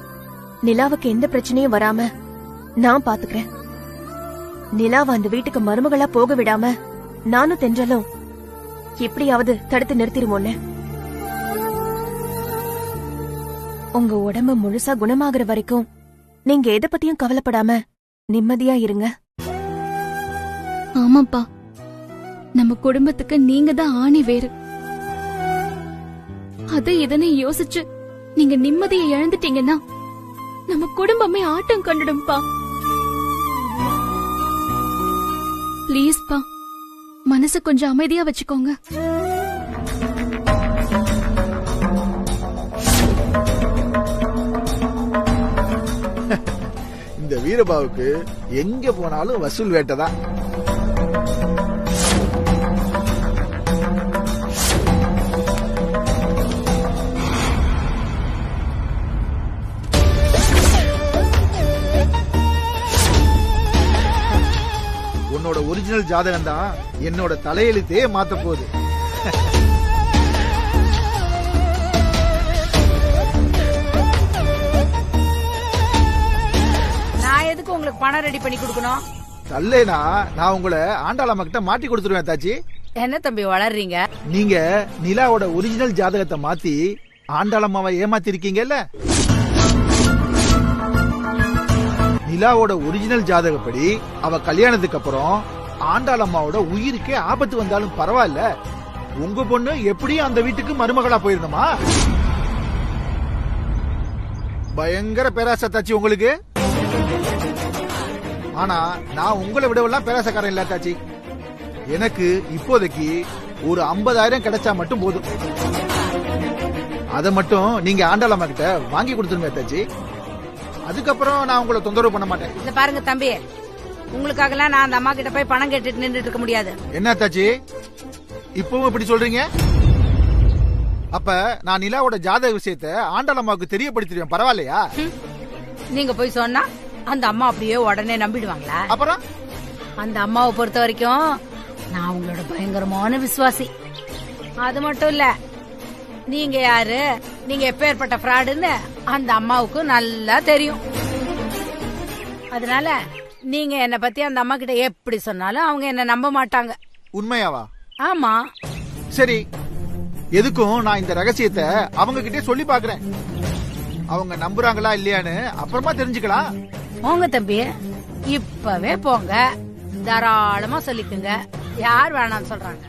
நிலாவுக்கு எந்த பிரச்சனையும் வராம நான் பாத்துக்கிறேன். நிலாவை அந்த வீட்டுக்கு மருமகளா போக விடாம நானும் தென்றலும் எப்படியாவது தடுத்து நிறுத்திடுவோன்னு. உங்க உடம்பு முழுசா குணமாகற வரைக்கும் நீங்க எதை பத்தியும் கவலைப்படாம நிம்மதியா இருங்க. ஆமாப்பா, நம்ம குடும்பத்துக்கு நீங்க தான் ஆணி வேறு. அதை இதனை யோசிச்சு நீங்க நிம்மதியை இழந்துட்டீங்கன்னா நம்ம குடும்பமே ஆட்டம் கண்டுடும்பா. பிளீஸ்பா, மனசு கொஞ்சம் அமைதியா வச்சுக்கோங்க. இந்த வீரபாவுக்கு எங்க போனாலும் வசூல் வேட்டதான். உன்னோட ஒரிஜினல் ஜாதகம் தான் என்னோட தலையெழுத்தே மாத்த போகுது. உங்களுக்கு பணம் ரெடி பண்ணி கொடுக்கணும்? தல்லேனா நான் உங்களை ஆண்டாளம்மா கிட்ட மாட்டி கொடுத்துருவேன் தாச்சி. என்ன தம்பி வளர்றீங்க? நீங்க நிலாவோட ஒரிஜினல் ஜாதகத்தை மாத்தி ஆண்டாளம்மாவை ஏமாத்திருக்கீங்கல்ல. நிலாவோட ஒரிஜினல் ஜாதகப்படி அவ கல்யாணத்துக்கு அப்புறம் ஆண்டாளம்மாவோட உயிருக்கே ஆபத்து வந்தாலும் பரவாயில்ல, உங்க பொண்ணு எப்படியும் அந்த வீட்டுக்கு மருமகளா போயிருந்தமா? பயங்கர பேராசை தாச்சி உங்களுக்கு. ஆனா நான் உங்களை விடவெல்லாம் பேராசக்காரன் இல்ல தாச்சி. எனக்கு இப்போதைக்கு ஒரு 50,000 கிடைச்சா மட்டும் போதும். அதை மட்டும் நீங்க ஆண்டாளம்மா கிட்ட வாங்கி கொடுத்துருங்க தாச்சி. அதுக்கப்புறம் நான் உங்களை தொந்தரவு பண்ண மாட்டேன். இந்த பாருங்க தம்பி, உங்களுக்காகலாம் நான் அந்த அம்மா கிட்ட போய் பணம் கேட்டுட்டு நின்றுட்டு இருக்க முடியாது. என்ன தாச்சி இப்பவும் இப்படி சொல்றீங்க? அப்ப நான் நிலாவோட ஜாதக விஷயத்தை ஆண்டாளம்மாவுக்கு தெரியப்படுத்திடுவேன், பரவாயில்லையா? நீங்க போய் சொன்னா அந்த அம்மா அப்படியே உடனே நம்பிடுவாங்களா? அப்புறம் அந்த அம்மாவை பொறுத்த வரைக்கும் நான் உங்களோட பயங்கரமான விசுவாசி. அது மட்டும் இல்ல, நீங்க யாரு, நீங்க எப்பேற்பட்ட ஃப்ராடுன்னு அந்த அம்மாவுக்கு நல்லா தெரியும். அதனால நீங்க என்ன பத்தி அந்த அம்மா கிட்ட எப்படி சொன்னாலும் அவங்க என்ன நம்ப மாட்டாங்க. உண்மையாவா? ஆமா. சரி, எதுக்கும் நான் இந்த ரகசியத்தை அவங்க கிட்டே சொல்லி பாக்குறேன். அவங்க நம்புறாங்களா இல்லையான்னு அப்புறமா தெரிஞ்சுக்கலாம். போங்க தம்பி, இப்பவே போங்க, தாராளமா சொல்லிக்குங்க. யார் வேணாம்னு சொல்றாங்க?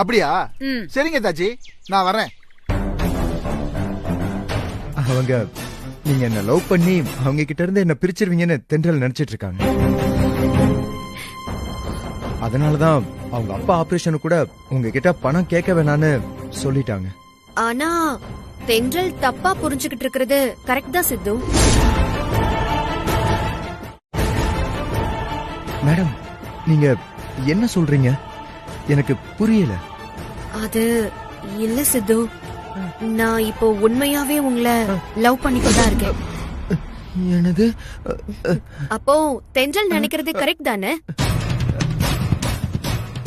அப்படியா? சரிங்க தாச்சி, நான் வரேன். அவங்க நீங்க என்ன லவ் பண்ணி அவங்க கிட்ட இருந்து என்ன பிரிச்சிருவீங்கன்னு தென்றல் நினைச்சிட்டு இருக்காங்க. அதனாலதான் அவங்க அப்பா ஆபரேஷனு கூட உங்ககிட்ட பணம் கேட்க வேணான்னு சொல்லிட்டாங்க. ஆனா தென்றல் தப்பா புரிஞ்சுகிட்டு இருக்கிறது கரெக்ட் தான் சித்து. மேடம், நீங்க என்ன சொல்றீங்க? எனக்கு புரியல. அது இல்ல சித்து, நான் இப்போ உண்மையாவே உங்களை லவ் பண்ணிட்டு தான் இருக்கேன். என்னது? அப்போ தென்றல் நினைக்கிறது கரெக்ட் தானே?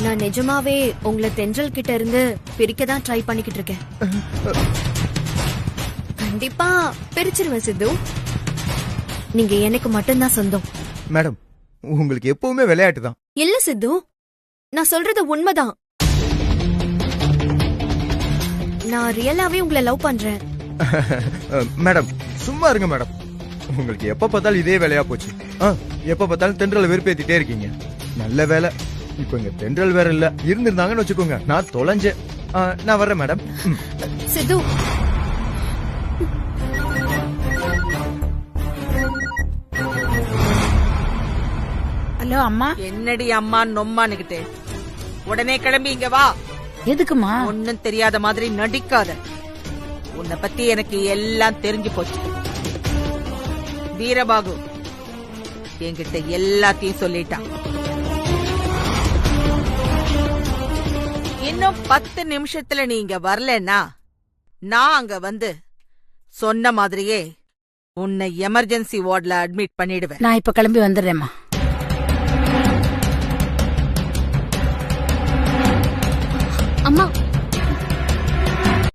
நான் நிஜமாவே உங்களை தென்றல் கிட்ட இருந்து பிரிக்க தான் ட்ரை பண்ணிக்கிட்டு இருக்கேன். கண்டிப்பா பிரிச்சிருவேன் சித்து. நீங்க எனக்கு மட்டும்தான் சொந்தம். மேடம், உங்களுக்கு எப்பவுமே விளையாட்டு தான். இல்ல சித்து, நான் சொல்றது உண்மைதான். நான் ரியலாவே உங்களை லவ் பண்றேன். மேடம் சும்மா இருங்க மேடம். உங்களுக்கு எப்ப பார்த்தாலும் இதே வேலையா போச்சு. எப்ப பார்த்தாலும் தென்றல் வெறுப்பேத்திட்டே இருக்கீங்க. நல்ல வேலை இப்ப இங்க தென்றல் வேற இல்ல. இருந்திருந்தாங்கன்னு வச்சுக்கோங்க, நான் தொலைஞ்சேன். நான் வர்றேன் மேடம். சித்து, ஹலோ அம்மா. என்னடி அம்மா நொம்மானுகிட்டு? உடனே கிளம்பி இங்க வா. எதுக்குமா? ஒன்னும் தெரியாத மாதிரி நடிக்காத. உன்னை பத்தி எனக்கு எல்லாம் தெரிஞ்சு போச்சு. வீரபாகு என்கிட்ட எல்லாத்தையும் சொல்லிட்டான். இன்னும் 10 நிமிஷத்துல நீ இங்க வரலன்னா நான் அங்க வந்து சொன்ன மாதிரியே உன்னை எமர்ஜென்சி வார்டுல அட்மிட் பண்ணிடுவேன். நான் இப்ப கிளம்பி வந்துடுறேம்மா. அம்மா